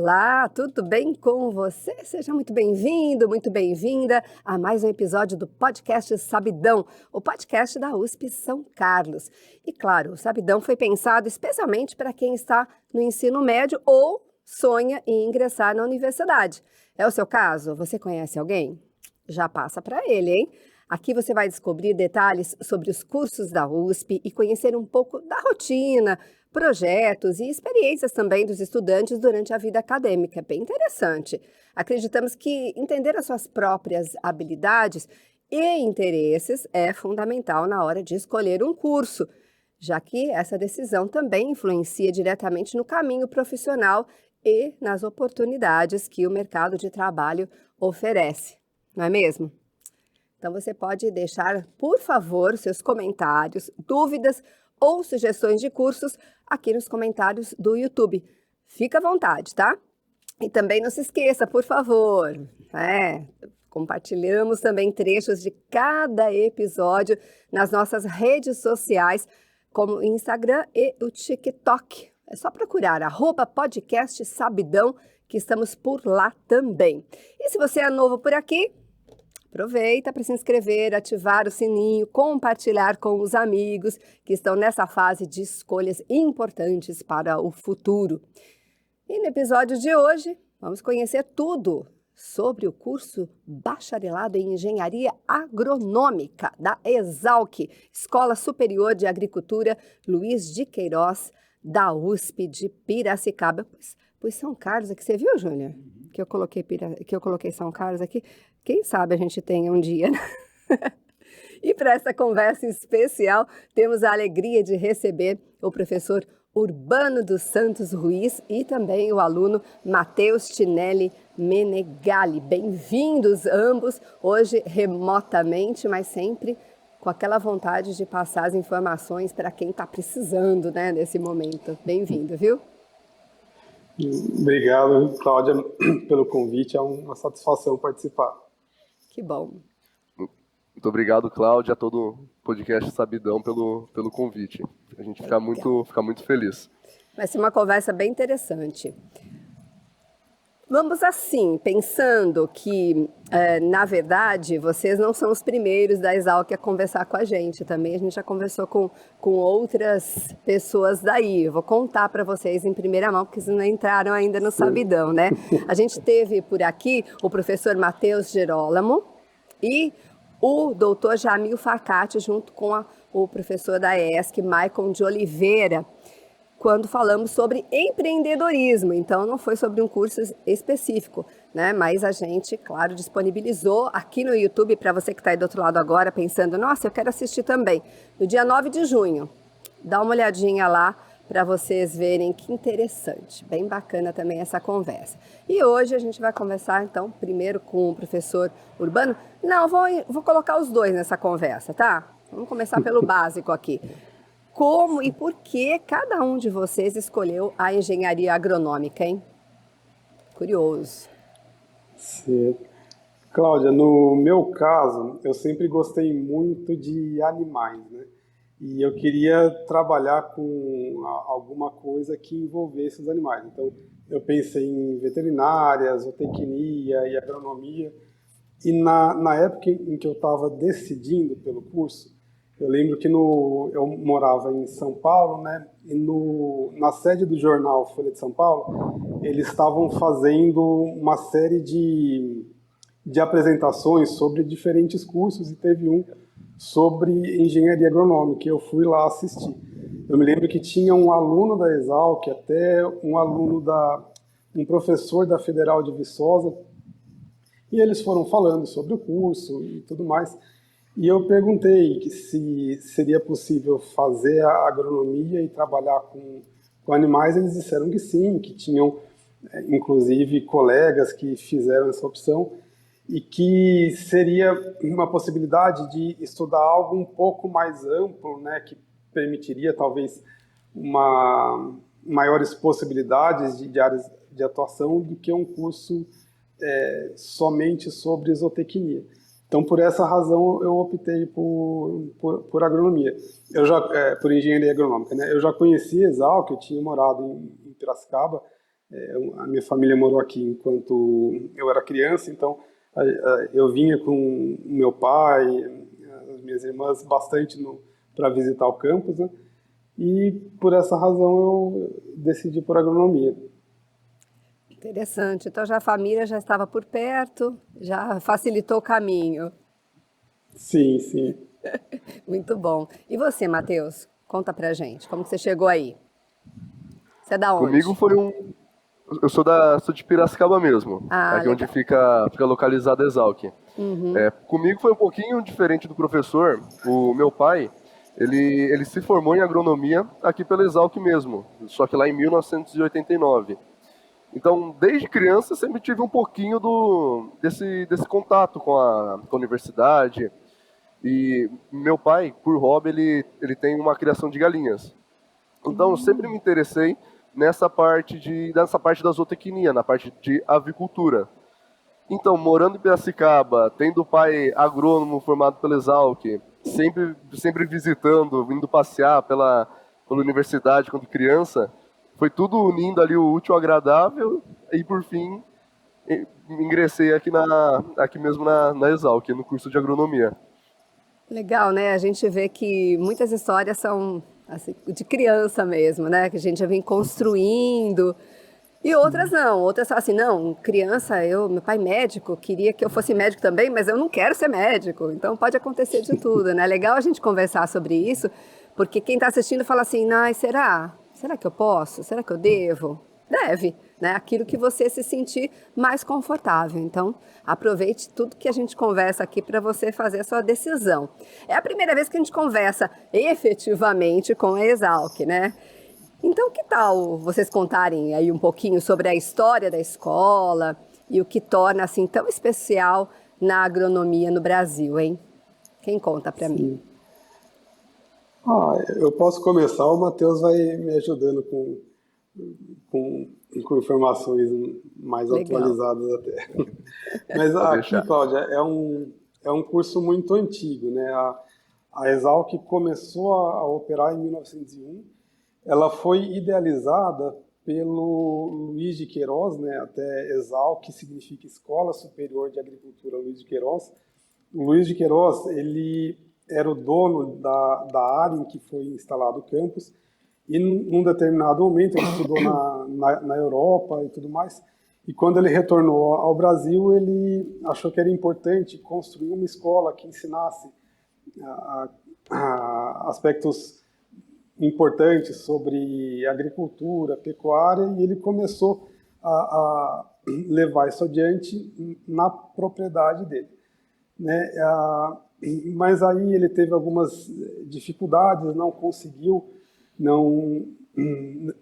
Olá, tudo bem com você? Seja muito bem-vindo, muito bem-vinda a mais um episódio do podcast Sabidão, o podcast da USP São Carlos. E claro, o Sabidão foi pensado especialmente para quem está no ensino médio ou sonha em ingressar na universidade. É o seu caso? Você conhece alguém? Já passa para ele, hein? Aqui você vai descobrir detalhes sobre os cursos da USP e conhecer um pouco da rotina, projetos e experiências também dos estudantes durante a vida acadêmica. É bem interessante. Acreditamos que entender as suas próprias habilidades e interesses é fundamental na hora de escolher um curso, já que essa decisão também influencia diretamente no caminho profissional e nas oportunidades que o mercado de trabalho oferece, não é mesmo? Então você pode deixar, por favor, seus comentários, dúvidas ou sugestões de cursos aqui nos comentários do YouTube. Fica à vontade, tá? E também não se esqueça, por favor, compartilhamos também trechos de cada episódio nas nossas redes sociais, como o Instagram e o TikTok. É só procurar @podcastsabidão, que estamos por lá também. E se você é novo por aqui, aproveita para se inscrever, ativar o sininho, compartilhar com os amigos que estão nessa fase de escolhas importantes para o futuro. E no episódio de hoje, vamos conhecer tudo sobre o curso Bacharelado em Engenharia Agronômica da ESALC, Escola Superior de Agricultura Luiz de Queiroz, da USP de Piracicaba. Pois São Carlos aqui, você viu, Júnior? Que eu coloquei São Carlos aqui. Quem sabe a gente tenha um dia, né? E para essa conversa especial, temos a alegria de receber o professor Urbano dos Santos Ruiz e também o aluno Matheus Tinelli Menegali. Bem-vindos ambos, hoje remotamente, mas sempre com aquela vontade de passar as informações para quem está precisando, né, nesse momento. Bem-vindo, viu? Obrigado, Cláudia, pelo convite. É uma satisfação participar. Que bom. Muito obrigado, Cláudia, a todo o podcast Sabidão pelo convite. A gente fica muito feliz. Vai ser uma conversa bem interessante. Vamos assim, pensando que, na verdade, vocês não são os primeiros da ESALC a conversar com a gente. Também a gente já conversou com outras pessoas daí. Eu vou contar para vocês em primeira mão, porque vocês não entraram ainda no Sabidão, né? A gente teve por aqui o professor Matheus Gerolamo e o doutor Jamil Facati, junto com o professor da ESC, Maicon de Oliveira, quando falamos sobre empreendedorismo. Então, não foi sobre um curso específico, né? Mas a gente, claro, disponibilizou aqui no YouTube, para você que está aí do outro lado agora, pensando, nossa, eu quero assistir também, no dia 9 de junho. Dá uma olhadinha lá para vocês verem que interessante. Bem bacana também essa conversa. E hoje a gente vai conversar, então, primeiro com o professor Urbano. Não, vou colocar os dois nessa conversa, tá? Vamos começar pelo básico aqui. Como e por que cada um de vocês escolheu a engenharia agronômica, hein? Curioso. Sim. Cláudia, no meu caso, eu sempre gostei muito de animais, né? E eu queria trabalhar com alguma coisa que envolvesse os animais. Então, eu pensei em veterinária, zootecnia e agronomia. E na época em que eu estava decidindo pelo curso, eu lembro que eu morava em São Paulo, né? E na sede do jornal Folha de São Paulo, eles estavam fazendo uma série de apresentações sobre diferentes cursos e teve um sobre engenharia agronômica. Eu fui lá assistir. Eu me lembro que tinha um aluno da ESALC, até um professor da Federal de Viçosa, e eles foram falando sobre o curso e tudo mais. E eu perguntei se seria possível fazer a agronomia e trabalhar com animais. Eles disseram que sim, que tinham, inclusive, colegas que fizeram essa opção e que seria uma possibilidade de estudar algo um pouco mais amplo, né, que permitiria, talvez, maiores possibilidades de áreas de atuação do que um curso somente sobre zootecnia. Então, por essa razão, eu optei por agronomia. Por engenharia agronômica, né? Eu já conhecia a ESALC, eu tinha morado em Piracicaba, A minha família morou aqui enquanto eu era criança, então eu vinha com o meu pai, as minhas irmãs, bastante para visitar o campus, né? E por essa razão eu decidi por agronomia. Interessante. Então já a família já estava por perto, já facilitou o caminho. Sim, sim. Muito bom. E você, Matheus? Conta pra gente, como que você chegou aí? Você é da Comigo onde? foi eu sou de Piracicaba mesmo, Ah, aqui onde legal. fica localizado a Exalc. Uhum. Comigo foi um pouquinho diferente do professor. O meu pai, ele se formou em agronomia aqui pela Exalc mesmo, só que lá em 1989. Então, desde criança, sempre tive um pouquinho desse contato com a universidade. E meu pai, por hobby, ele tem uma criação de galinhas. Então, eu sempre me interessei nessa parte da zootecnia, na parte de avicultura. Então, morando em Piracicaba, tendo pai agrônomo formado pela Exalc, sempre visitando, indo passear pela universidade quando criança, foi tudo unindo ali o útil ao agradável e, por fim, ingressei aqui mesmo na Exalc, no curso de agronomia. Legal, né? A gente vê que muitas histórias são assim, de criança mesmo, né? Que a gente já vem construindo. E outras não, outras falam assim, não, criança, meu pai médico, queria que eu fosse médico também, mas eu não quero ser médico. Então pode acontecer de tudo, né? É legal a gente conversar sobre isso, porque quem está assistindo fala assim, ai, será? Será que eu posso? Será que eu devo? Deve, né? Aquilo que você se sentir mais confortável. Então, aproveite tudo que a gente conversa aqui para você fazer a sua decisão. É a primeira vez que a gente conversa efetivamente com a Exalc, né? Então, que tal vocês contarem aí um pouquinho sobre a história da escola e o que torna assim tão especial na agronomia no Brasil, hein? Quem conta para mim? Sim. Eu posso começar, o Matheus vai me ajudando com, com informações mais Legal. atualizadas até. Mas Pode aqui, deixar. Cláudia, é um curso muito antigo, né? A Exalc começou a operar em 1901. Ela foi idealizada pelo Luiz de Queiroz, né? Até Exalc, que significa Escola Superior de Agricultura Luiz de Queiroz. O Luiz de Queiroz, ele era o dono da área em que foi instalado o campus, e num determinado momento ele estudou na Europa e tudo mais, e quando ele retornou ao Brasil, ele achou que era importante construir uma escola que ensinasse aspectos importantes sobre agricultura, pecuária, e ele começou a levar isso adiante na propriedade dele, né? Mas aí ele teve algumas dificuldades, não conseguiu, não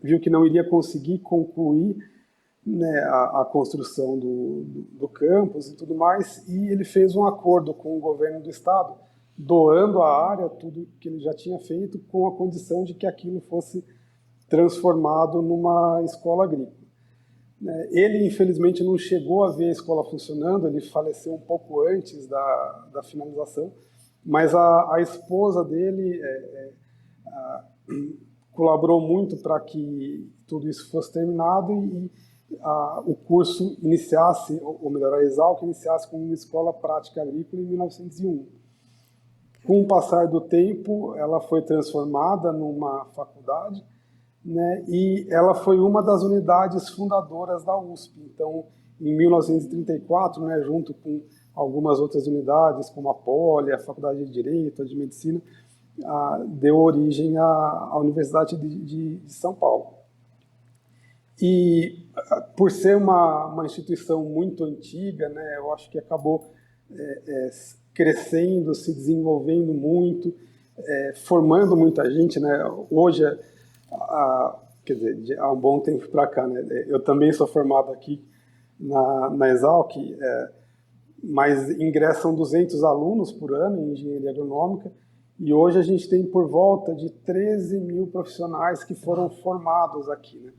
viu que não iria conseguir concluir, né, a construção do campus e tudo mais, e ele fez um acordo com o governo do estado, doando a área, tudo que ele já tinha feito, com a condição de que aquilo fosse transformado numa escola agrícola. Ele, infelizmente, não chegou a ver a escola funcionando, ele faleceu um pouco antes da finalização, mas a esposa dele colaborou muito para que tudo isso fosse terminado e o curso iniciasse, ou melhor, a Exalc iniciasse como uma escola prática agrícola em 1901. Com o passar do tempo, ela foi transformada numa faculdade, né, e ela foi uma das unidades fundadoras da USP. Então, em 1934, né, junto com algumas outras unidades, como a Poli, a Faculdade de Direito, a de Medicina, deu origem à Universidade de São Paulo. E por ser uma instituição muito antiga, né, eu acho que acabou crescendo, se desenvolvendo muito, formando muita gente, né? Hoje, quer dizer, há um bom tempo para cá, né? Eu também sou formado aqui na Exalc, mas ingressam 200 alunos por ano em engenharia agronômica, e hoje a gente tem por volta de 13 mil profissionais que foram formados aqui, né?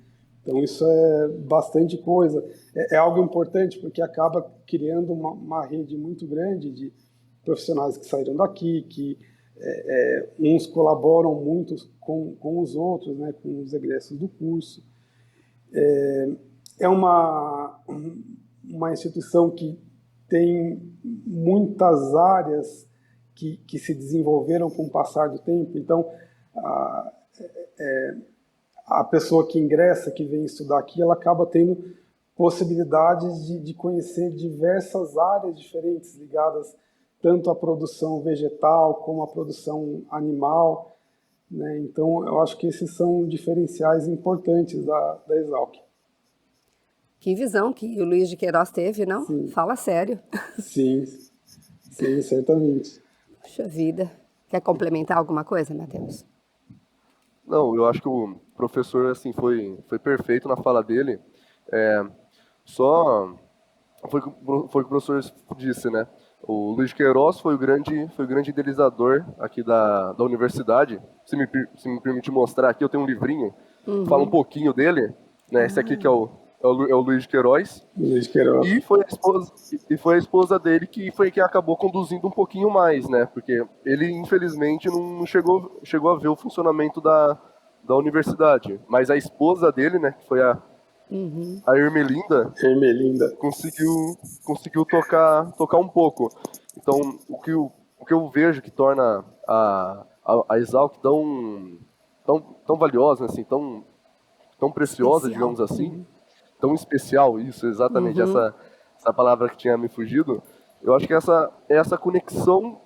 Então isso é bastante coisa, é algo importante porque acaba criando uma rede muito grande de profissionais que saíram daqui, que uns colaboram muito com os outros, né, com os egressos do curso. é uma instituição que tem muitas áreas que se desenvolveram com o passar do tempo. Então, a pessoa que ingressa, que vem estudar aqui, ela acaba tendo possibilidades de conhecer diversas áreas diferentes ligadas tanto à produção vegetal como à produção animal, né? Então, eu acho que esses são diferenciais importantes da Exalc. Que visão que o Luiz de Queiroz teve, não? Sim. Fala sério. Sim, sim, certamente. Puxa vida. Quer complementar alguma coisa, Matheus? Não, eu acho que o professor assim foi perfeito na fala dele. Só foi o que o professor disse, né? O Luiz de Queiroz foi o grande idealizador aqui da universidade. Se me permite mostrar aqui, eu tenho um livrinho que fala um pouquinho dele, né? Esse aqui que é o Luiz de Queiroz. Luiz de Queiroz. E foi a esposa dele que foi quem acabou conduzindo um pouquinho mais, né? Porque ele, infelizmente, não chegou a ver o funcionamento da universidade. Mas a esposa dele, né? Que foi a Ermelinda, conseguiu tocar um pouco. Então, o que eu vejo que torna a Exalc tão valiosa, assim, tão preciosa, Especial. digamos assim, tão especial, isso, exatamente, essa palavra que tinha me fugido. Eu acho que essa conexão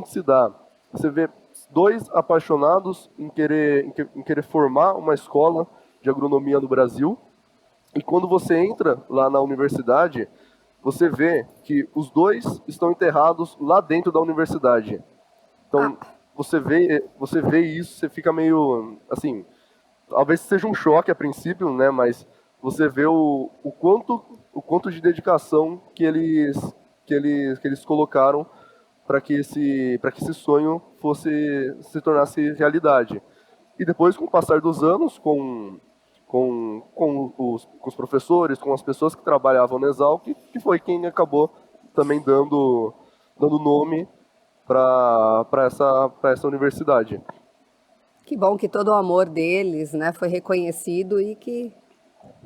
que se dá. Você vê dois apaixonados em querer formar uma escola de agronomia no Brasil, e quando você entra lá na universidade, você vê que os dois estão enterrados lá dentro da universidade. Então, você vê isso, você fica meio, assim, talvez seja um choque a princípio, né, mas você vê o quanto de dedicação que eles colocaram para que esse sonho se tornasse realidade. E depois, com o passar dos anos, com os professores, com as pessoas que trabalhavam na Exalc, que foi quem acabou também dando nome para essa universidade. Que bom que todo o amor deles, né, foi reconhecido e que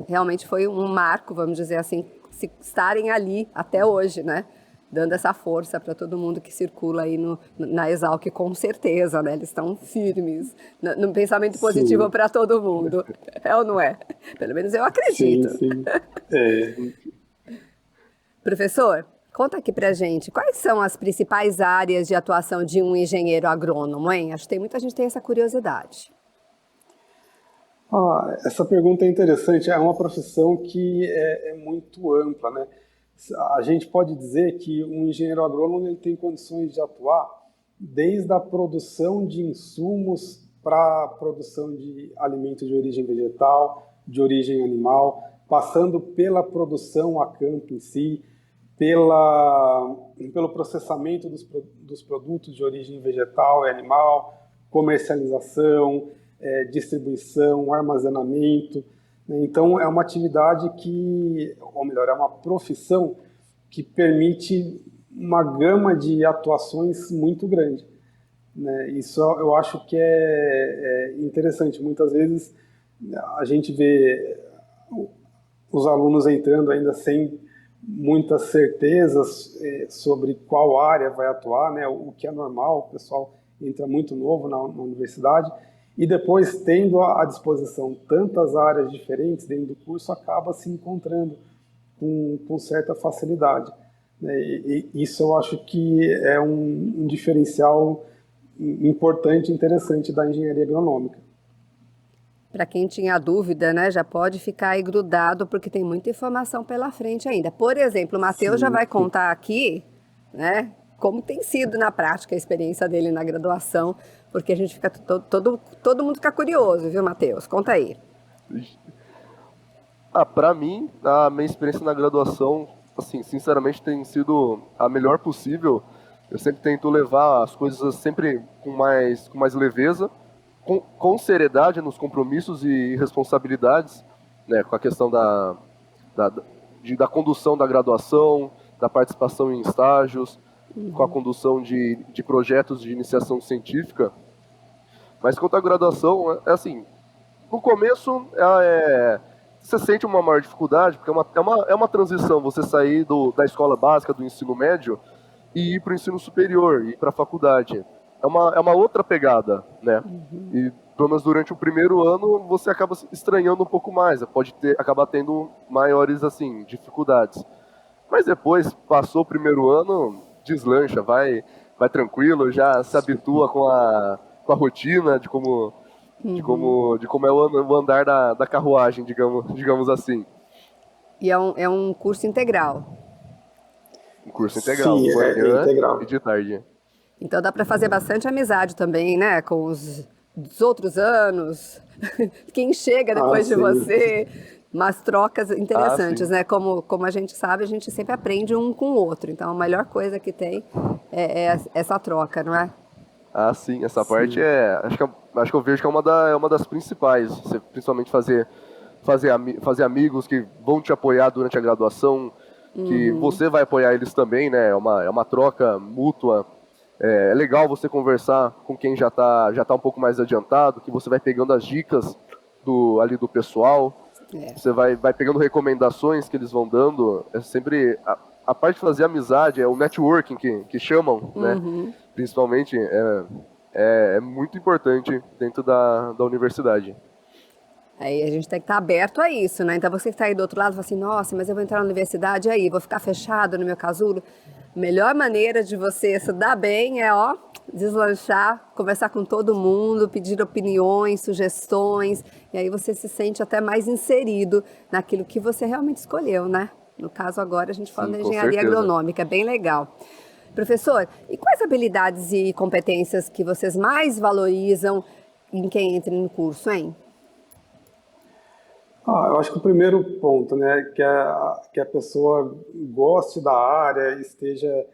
realmente foi um marco, vamos dizer assim, se estarem ali até hoje, né? Dando essa força para todo mundo que circula aí na Exalc, com certeza, né? Eles estão firmes no pensamento positivo para todo mundo. É ou não é? Pelo menos eu acredito. Sim. Professor, conta aqui pra gente, quais são as principais áreas de atuação de um engenheiro agrônomo, hein? Acho que muita gente tem essa curiosidade. Essa pergunta é interessante. É uma profissão que é muito ampla, né? A gente pode dizer que um engenheiro agrônomo ele tem condições de atuar desde a produção de insumos para a produção de alimentos de origem vegetal, de origem animal, passando pela produção a campo em si, pelo processamento dos produtos de origem vegetal e animal, comercialização, distribuição, armazenamento. Então, é uma atividade ou melhor, é uma profissão que permite uma gama de atuações muito grande, né? Isso eu acho que é interessante. Muitas vezes a gente vê os alunos entrando ainda sem muitas certezas sobre qual área vai atuar, né? O que é normal, o pessoal entra muito novo na universidade, e depois, tendo à disposição tantas áreas diferentes dentro do curso, acaba se encontrando com certa facilidade, né? E isso eu acho que é um diferencial importante e interessante da engenharia agronômica. Para quem tinha dúvida, né, já pode ficar aí grudado, porque tem muita informação pela frente ainda. Por exemplo, o Matheus já vai contar aqui, né, como tem sido na prática a experiência dele na graduação, porque a gente fica todo mundo fica curioso, viu, Matheus? Conta aí. Para mim, a minha experiência na graduação, assim, sinceramente, tem sido a melhor possível. Eu sempre tento levar as coisas sempre com mais leveza, com seriedade nos compromissos e responsabilidades, né, com a questão da condução da graduação, da participação em estágios, com a condução de projetos de iniciação científica. Mas quanto à graduação, assim, no começo você sente uma maior dificuldade, porque é uma transição você sair da escola básica, do ensino médio, e ir para o ensino superior, ir para a faculdade. É uma outra pegada, né? E pelo menos durante o primeiro ano você acaba se estranhando um pouco mais, acabar tendo maiores assim dificuldades. Mas depois, passou o primeiro ano, deslancha, vai tranquilo, já se habitua com a rotina de como é o andar da carruagem, digamos assim. E é um curso integral. Um curso integral, Sim, de é manhã e integral. de tarde. Então dá para fazer bastante amizade também, né? Com os dos outros anos, quem chega Ah, depois de sim. você. Umas trocas Ah, interessantes, sim. né? Como a gente sabe, a gente sempre aprende um com o outro. Então a melhor coisa que tem é essa troca, não é? Ah, sim, essa parte Sim. acho que eu vejo que é uma das principais. Você, principalmente fazer amigos que vão te apoiar durante a graduação, que você vai apoiar eles também, né? É uma troca mútua. É legal você conversar com quem já tá um pouco mais adiantado, que você vai pegando as dicas ali do pessoal, É. você vai pegando recomendações que eles vão dando. É sempre a parte de fazer amizade, é o networking que chamam, né? Principalmente é muito importante dentro da universidade. Aí a gente tem que estar aberto a isso, né? Então você que está aí do outro lado fala assim, nossa, mas eu vou entrar na universidade e aí, vou ficar fechado no meu casulo. Melhor maneira de você se dar bem é, ó, deslanchar, conversar com todo mundo, pedir opiniões, sugestões, e aí você se sente até mais inserido naquilo que você realmente escolheu, né? No caso agora a gente fala Sim, da com engenharia certeza. agronômica, é bem legal. Professor, e quais habilidades e competências que vocês mais valorizam em quem entra no curso, hein? Eu acho que o primeiro ponto, né, que a pessoa goste da área, esteja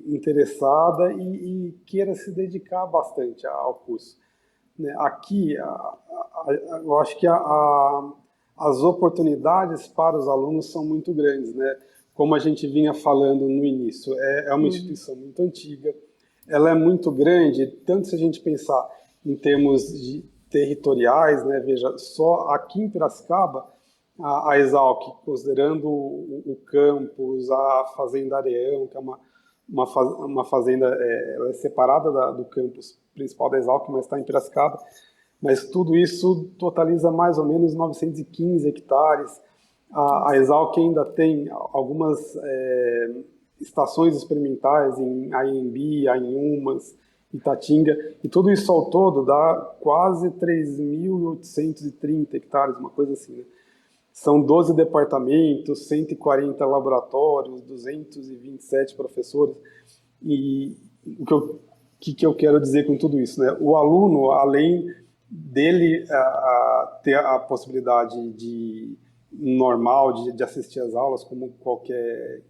interessada e queira se dedicar bastante ao curso. Né? Aqui, eu acho que as oportunidades para os alunos são muito grandes, né? Como a gente vinha falando no início, é uma instituição muito antiga, ela é muito grande, tanto se a gente pensar em termos de territoriais, né? Veja, só aqui em Piracicaba, a Exalc, considerando o campus, a Fazenda Areão, que é uma fazenda, ela é separada do campus principal da Exalc, mas está em Piracicaba, mas tudo isso totaliza mais ou menos 915 hectares. A Exalc ainda tem algumas estações experimentais em Anhembi, Anhumas, Itatinga, e tudo isso ao todo dá quase 3.830 hectares, uma coisa assim, né? São 12 departamentos, 140 laboratórios, 227 professores. E que eu quero dizer com tudo isso, né? O aluno, além dele ter a possibilidade de normal de assistir às aulas como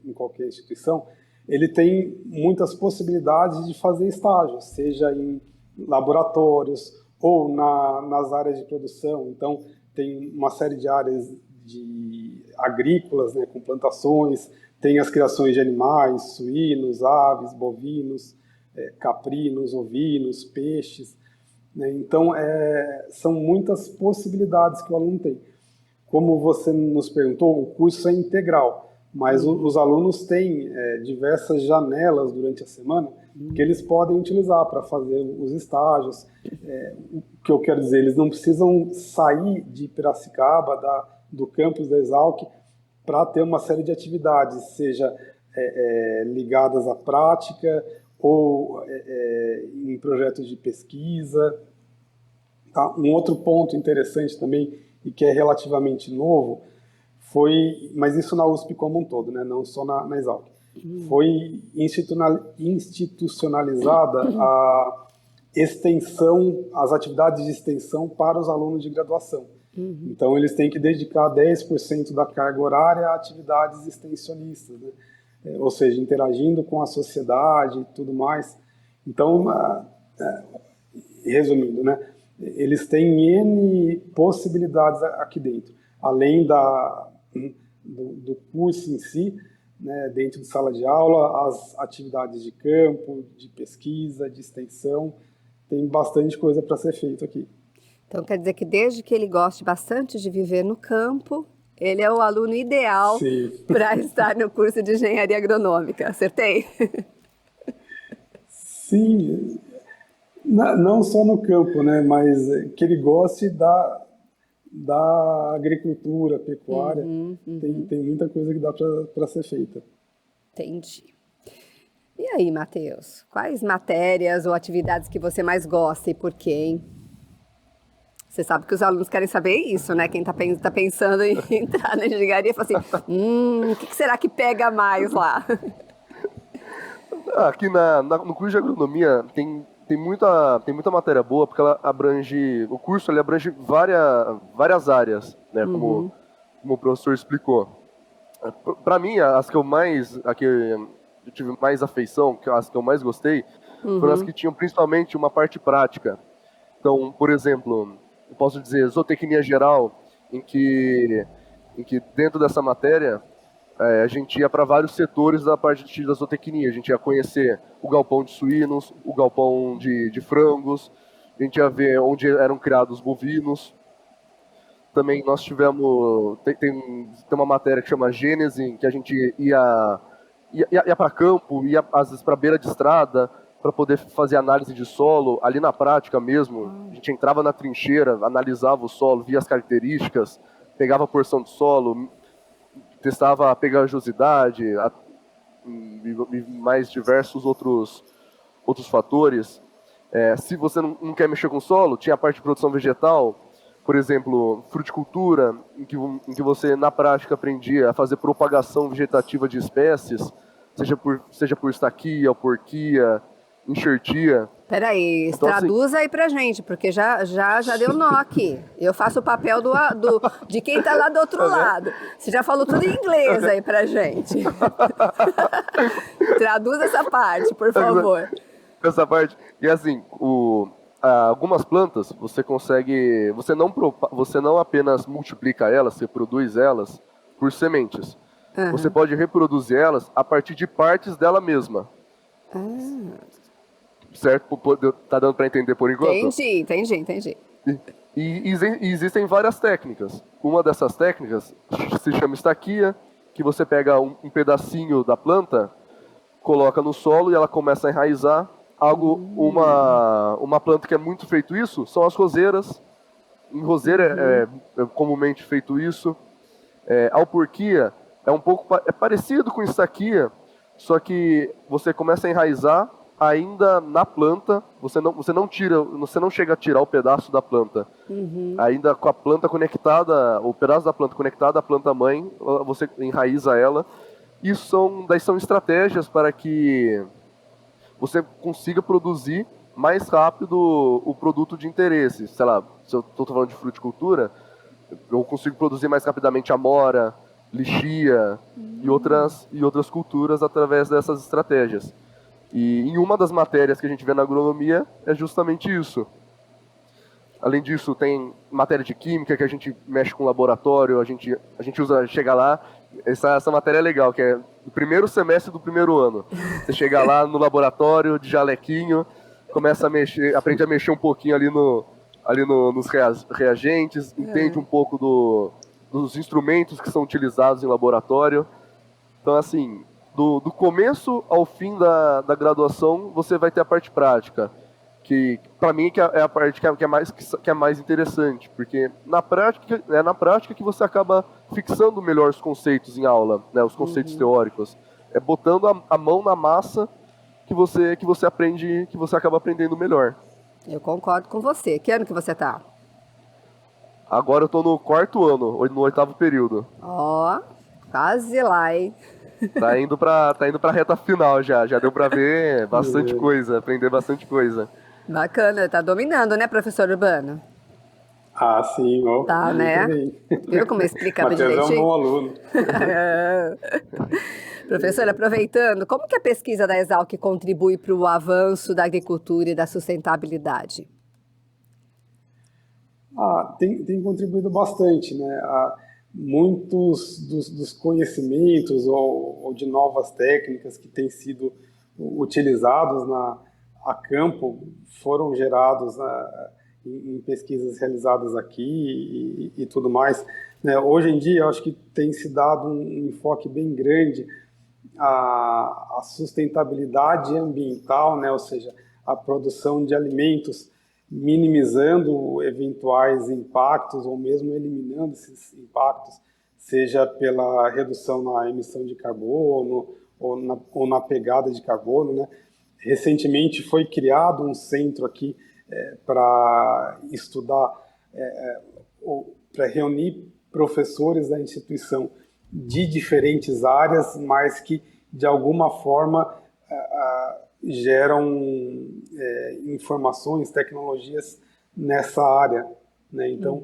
em qualquer instituição, ele tem muitas possibilidades de fazer estágio, seja em laboratórios ou nas áreas de produção. Então, tem uma série de áreas de agrícolas, né, com plantações, tem as criações de animais, suínos, aves, bovinos, caprinos, ovinos, peixes, né? Então, são muitas possibilidades que o aluno tem. Como você nos perguntou, o curso é integral, mas os alunos têm diversas janelas durante a semana que eles podem utilizar para fazer os estágios. O que eu quero dizer, eles não precisam sair de Piracicaba, do campus da Exalc, para ter uma série de atividades, seja ligadas à prática ou em projetos de pesquisa. Tá? Um outro ponto interessante também, e que é relativamente novo, mas isso na USP como um todo, né? Não só na Exalc, foi institucionalizada a extensão, as atividades de extensão para os alunos de graduação. Então, eles têm que dedicar 10% da carga horária a atividades extensionistas, né? Ou seja, interagindo com a sociedade e tudo mais. Então, resumindo, né? Eles têm N possibilidades aqui dentro, além do curso em si, né, dentro de sala de aula, as atividades de campo, de pesquisa, de extensão, tem bastante coisa para ser feito aqui. Então quer dizer que desde que ele goste bastante de viver no campo, ele é o aluno ideal Sim, para estar no curso de engenharia agronômica. Acertei? sim, não só no campo, né, mas que ele goste da agricultura, pecuária, tem muita coisa que dá para ser feita. Entendi. E aí, Matheus, quais matérias ou atividades que você mais gosta e por quê, hein? Você sabe que os alunos querem saber isso, né? Quem tá pensando em entrar na engenharia fala assim, o que será que pega mais lá? Aqui no curso de agronomia tem muita matéria boa, porque o curso ele abrange várias áreas, né? Como o professor explicou. Para mim, a que eu tive mais afeição, as que eu mais gostei, foram as que tinham principalmente uma parte prática. Então, por exemplo, eu posso dizer zootecnia geral, em que dentro dessa matéria a gente ia para vários setores da parte da zootecnia. A gente ia conhecer o galpão de suínos, o galpão de frangos, a gente ia ver onde eram criados bovinos. Também nós tivemos, tem uma matéria que chama Gênese, que a gente ia para campo, ia às vezes para beira de estrada, para poder fazer análise de solo, ali na prática mesmo. A gente entrava na trincheira, analisava o solo, via as características, pegava a porção de solo, testava a pegajosidade e mais diversos outros fatores. Se você não quer mexer com o solo, tinha a parte de produção vegetal, por exemplo, fruticultura, em que você, na prática, aprendia a fazer propagação vegetativa de espécies, seja por estaquia, porquia, enxertia. Peraí, Então, assim, traduza aí pra gente, porque já deu nó aqui. Eu faço o papel de quem tá lá do outro lado. Você já falou tudo em inglês aí pra gente. Traduza essa parte, por favor. essa parte. E assim, algumas plantas você não apenas multiplica elas, você produz elas por sementes. Você pode reproduzir elas a partir de partes dela mesma. Certo? Tá dando para entender por enquanto? Entendi. E existem várias técnicas. Uma dessas técnicas se chama estaquia, que você pega um pedacinho da planta, coloca no solo e ela começa a enraizar. Uma planta que é muito feito isso são as roseiras. Em roseira é comumente feito isso. A alporquia é parecido com estaquia, só que você começa a enraizar ainda na planta. Você não chega a tirar o pedaço da planta. Ainda com a planta conectada, o pedaço da planta conectado à planta mãe, você enraiza ela. Daí são estratégias para que você consiga produzir mais rápido o produto de interesse. Sei lá, se eu estou falando de fruticultura, eu consigo produzir mais rapidamente amora, lixia e outras culturas através dessas estratégias. E em uma das matérias que a gente vê na agronomia é justamente isso. Além disso, tem matéria de química, que a gente mexe com laboratório, a gente chega lá, essa matéria é legal, que é o primeiro semestre do primeiro ano. Você chega lá no laboratório, de jalequinho, começa a mexer, aprende a mexer um pouquinho ali nos reagentes, entende um pouco dos instrumentos que são utilizados em laboratório. Então, assim, do começo ao fim da graduação, você vai ter a parte prática, que para mim é a parte que é mais interessante, porque é na prática que você acaba fixando melhor os conceitos em aula, né, os conceitos teóricos. É botando a mão na massa que você aprende, que você acaba aprendendo melhor. Eu concordo com você. Que ano que você tá? Agora eu estou no 4º ano, no 8º período. Ó, quase lá, hein? Tá indo pra reta final já deu para ver bastante coisa, aprender bastante coisa. Bacana, tá dominando, né, professor Urbano? Ah, sim, ó. Tá, né? Bem. Viu como explicava Matheus é um direitinho? bom aluno. Professor, aproveitando, como que a pesquisa da Exalc contribui para o avanço da agricultura e da sustentabilidade? Tem contribuído bastante, né? Muitos dos conhecimentos ou de novas técnicas que têm sido utilizados a campo foram gerados em pesquisas realizadas aqui e tudo mais, né? Hoje em dia, eu acho que tem se dado um enfoque bem grande à sustentabilidade ambiental, né? Ou seja, a produção de alimentos, minimizando eventuais impactos ou mesmo eliminando esses impactos, seja pela redução na emissão de carbono ou na pegada de carbono, né? Recentemente foi criado um centro aqui para estudar, para reunir professores da instituição de diferentes áreas, mas que de alguma forma geram informações, tecnologias nessa área, né? Então,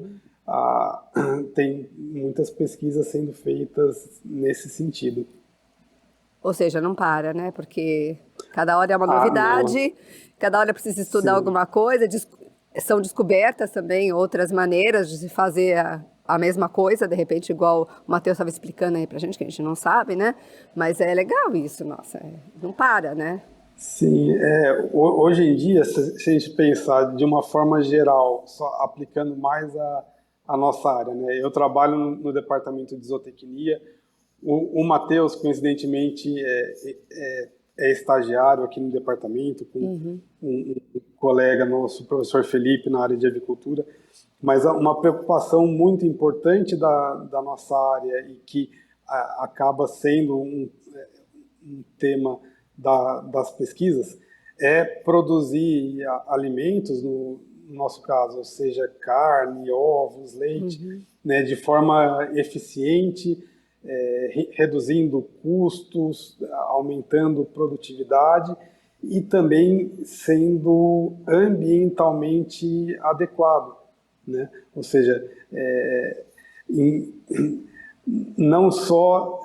tem muitas pesquisas sendo feitas nesse sentido. Ou seja, não para, né? Porque cada hora é uma Não. novidade, cada hora precisa estudar Sim. alguma coisa, são descobertas também outras maneiras de se fazer a mesma coisa, de repente, igual o Matheus estava explicando aí pra gente, que a gente não sabe, né? Mas é legal isso, nossa, não para, né? Sim, hoje em dia, se a gente pensar de uma forma geral, só aplicando mais a nossa área, né? Eu trabalho no departamento de zootecnia. O Matheus, coincidentemente, é estagiário aqui no departamento, com um colega nosso, o professor Felipe, na área de avicultura. Mas uma preocupação muito importante da nossa área e que acaba sendo um tema das pesquisas é produzir alimentos, no nosso caso, seja carne, ovos, leite, né, de forma eficiente, reduzindo custos, aumentando produtividade e também sendo ambientalmente adequado, né? Ou seja, não só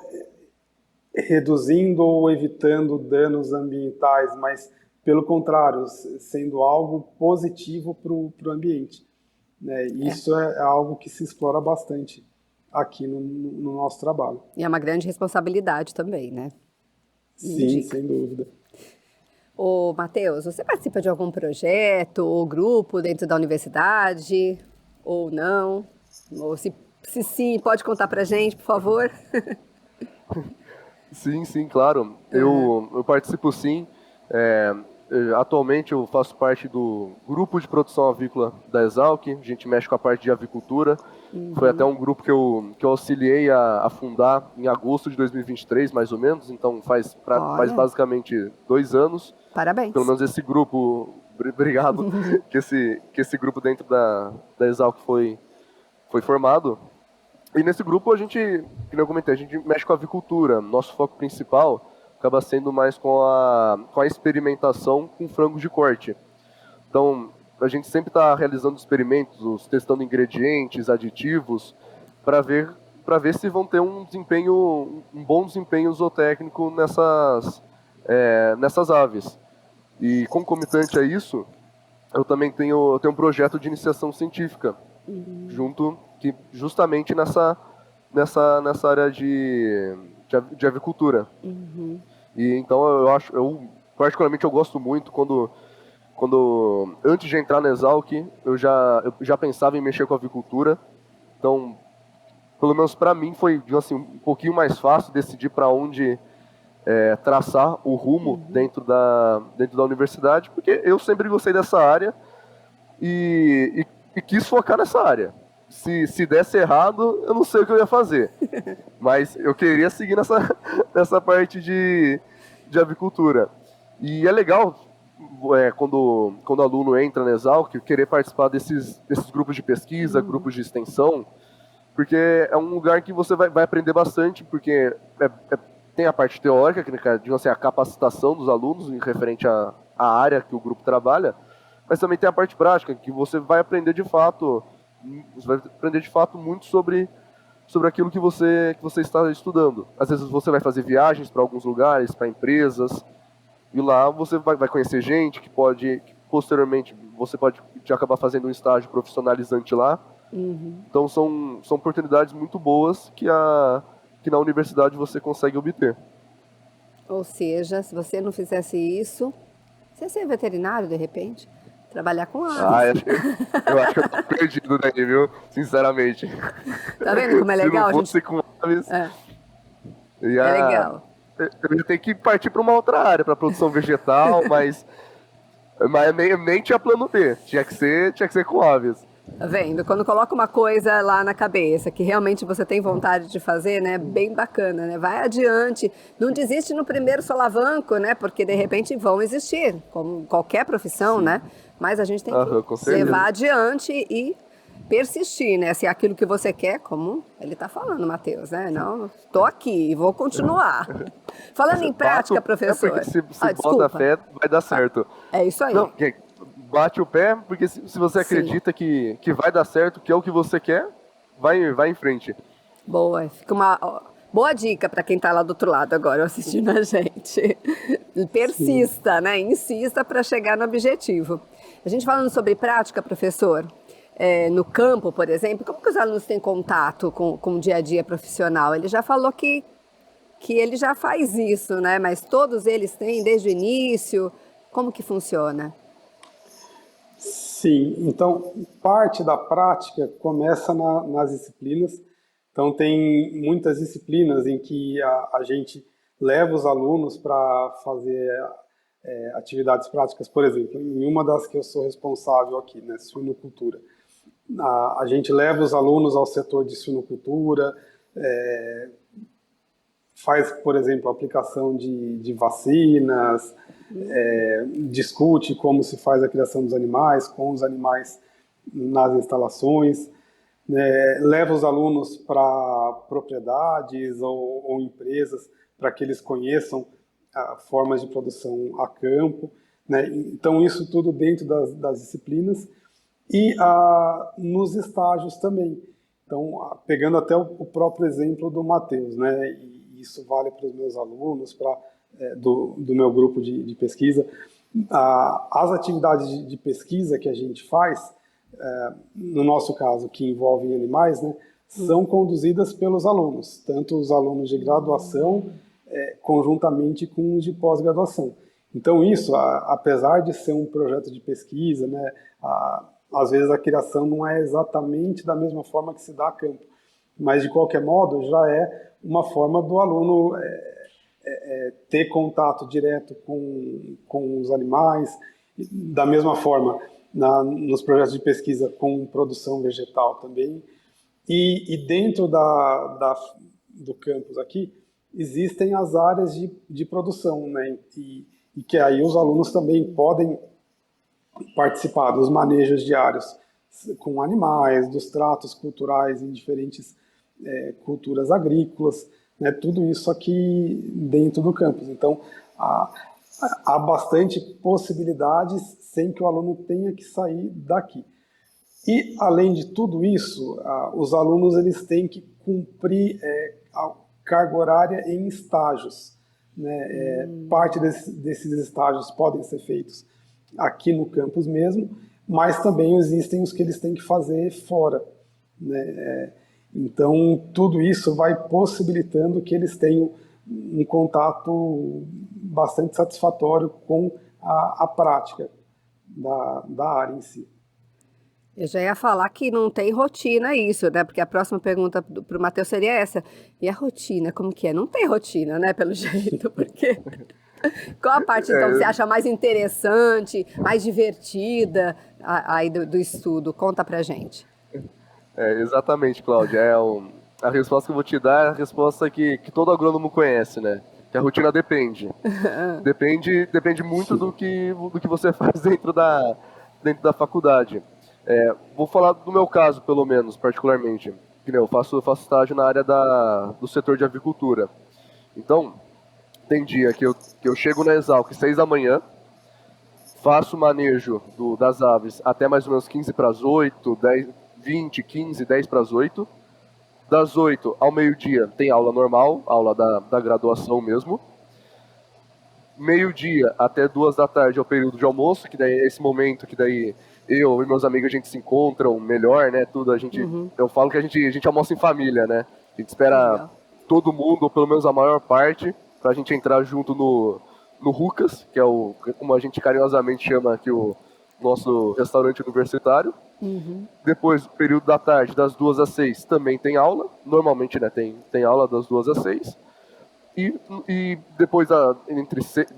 reduzindo ou evitando danos ambientais, mas, pelo contrário, sendo algo positivo para o ambiente, né? Isso é algo que se explora bastante aqui no nosso trabalho. E é uma grande responsabilidade também, né? Sim, sem dúvida. Ô, Matheus, você participa de algum projeto ou grupo dentro da universidade? Ou não? Ou se sim, pode contar pra gente, por favor? Sim, claro. Eu participo sim. Atualmente eu faço parte do grupo de produção avícola da Exalc. A gente mexe com a parte de avicultura. Foi até um grupo que eu auxiliei a fundar em agosto de 2023, mais ou menos. Então faz basicamente 2 anos. Parabéns. Pelo menos esse grupo, obrigado, que esse grupo dentro da Exalc foi formado. E nesse grupo a gente, como eu comentei, a gente mexe com a avicultura. Nosso foco principal acaba sendo mais com a experimentação com frangos de corte. Então, a gente sempre está realizando experimentos, testando ingredientes, aditivos, para ver se vão ter um bom desempenho zootécnico nessas aves. E concomitante a isso, eu também tenho um projeto de iniciação científica, justamente nessa área de avicultura. E então eu particularmente eu gosto muito quando antes de entrar na Exalc, eu já pensava em mexer com a avicultura. Então, pelo menos para mim foi assim, um pouquinho mais fácil decidir para onde traçar o rumo dentro da universidade, porque eu sempre gostei dessa área e quis focar nessa área. Se desse errado, eu não sei o que eu ia fazer. Mas eu queria seguir nessa parte de avicultura. E é legal quando o aluno entra na Exalc, querer participar desses grupos de pesquisa, grupos de extensão, porque é um lugar que você vai aprender bastante, porque tem a parte teórica, que assim, a capacitação dos alunos em referente à área que o grupo trabalha, mas também tem a parte prática, que você vai aprender de fato muito sobre aquilo que você está estudando. Às vezes você vai fazer viagens para alguns lugares, para empresas, e lá você vai conhecer gente que posteriormente você pode acabar fazendo um estágio profissionalizante lá. Então são oportunidades muito boas que na universidade você consegue obter. Ou seja, se você não fizesse isso, você ia ser veterinário de repente? Trabalhar com Ah, aves. eu acho que eu tô perdido daí, viu? Sinceramente. Tá vendo como é Se legal? não A gente... fosse com aves, É, é ia... legal. eu ia ter que partir para uma outra área, para produção vegetal, mas nem tinha plano B. Tinha que ser com aves. Tá vendo? Quando coloca uma coisa lá na cabeça que realmente você tem vontade de fazer, né? Bem bacana, né? Vai adiante. Não desiste no primeiro solavanco, né? Porque de repente vão existir, como qualquer profissão, Sim. né? Mas a gente tem que Aham, com certeza. levar adiante e persistir, né? Se é aquilo que você quer, como ele tá falando, Matheus, né? Não, tô aqui e vou continuar. Falando em prática, É porque professor. se bota Desculpa. fé, vai dar certo. É isso aí. Não, bate o pé, porque se você Sim. acredita que vai dar certo, que é o que você quer, vai em frente. Boa, fica uma boa dica para quem está lá do outro lado agora assistindo a gente. Persista, né? Insista para chegar no objetivo. A gente falando sobre prática, professor, no campo, por exemplo, como que os alunos têm contato com o dia a dia profissional? Ele já falou que ele já faz isso, né? Mas todos eles têm desde o início. Como que funciona? Sim, então parte da prática começa nas disciplinas. Então tem muitas disciplinas em que a gente leva os alunos para fazer atividades práticas, por exemplo, em uma das que eu sou responsável aqui, né, suinocultura. A gente leva os alunos ao setor de suinocultura, faz, por exemplo, a aplicação de vacinas, discute como se faz a criação dos animais, com os animais nas instalações, leva os alunos para propriedades ou empresas para que eles conheçam formas de produção a campo, né? Então isso tudo dentro das disciplinas e nos estágios também. Então, pegando até o próprio exemplo do Matheus, né? E isso vale para os meus alunos, do meu grupo de pesquisa. As atividades de pesquisa que a gente faz, no nosso caso, que envolvem animais, né, são conduzidas pelos alunos, tanto os alunos de graduação, conjuntamente com os de pós-graduação. Então, isso, apesar de ser um projeto de pesquisa, né, às vezes a criação não é exatamente da mesma forma que se dá a campo, mas, de qualquer modo, já é uma forma do aluno ter contato direto com os animais, da mesma forma nos projetos de pesquisa com produção vegetal também. E dentro do campus aqui, existem as áreas de produção, né? E que aí os alunos também podem participar dos manejos diários com animais, dos tratos culturais em diferentes culturas agrícolas, né? Tudo isso aqui dentro do campus. Então, há bastante possibilidades sem que o aluno tenha que sair daqui. E, além de tudo isso, os alunos eles têm que cumprir a carga horária em estágios, né? Parte desses estágios podem ser feitos aqui no campus mesmo, mas também existem os que eles têm que fazer fora, né? Então, tudo isso vai possibilitando que eles tenham um contato bastante satisfatório com a prática da área em si. Eu já ia falar que não tem rotina isso, né? Porque a próxima pergunta para o Matheus seria essa. E a rotina, como que é? Não tem rotina, né? Pelo jeito, porque... Qual a parte, então, que você acha mais interessante, mais divertida aí do estudo? Conta pra gente. Exatamente, Cláudia. A resposta que eu vou te dar é a resposta que todo agrônomo conhece, né? Que a rotina depende. Depende muito do que você faz dentro da faculdade. Vou falar do meu caso, pelo menos, particularmente. Eu faço estágio na área do setor de avicultura. Então, tem dia que eu chego na Exalc 6 da manhã, faço o manejo das aves até mais ou menos 15 para as 8, 10, 20, 15, 10 para as 8. Das 8 ao meio-dia tem aula normal, aula da graduação mesmo. Meio-dia até 2 da tarde é o período de almoço, que daí é esse momento que daí eu e meus amigos a gente se encontram melhor, né? Tudo eu falo que a gente almoça em família, né? A gente espera todo mundo, ou pelo menos a maior parte, pra gente entrar junto no Rucas, que é como a gente carinhosamente chama aqui o nosso restaurante universitário. Depois, período da tarde, das 2 às 6, também tem aula. Normalmente, né, tem aula das 2 às 6. E depois,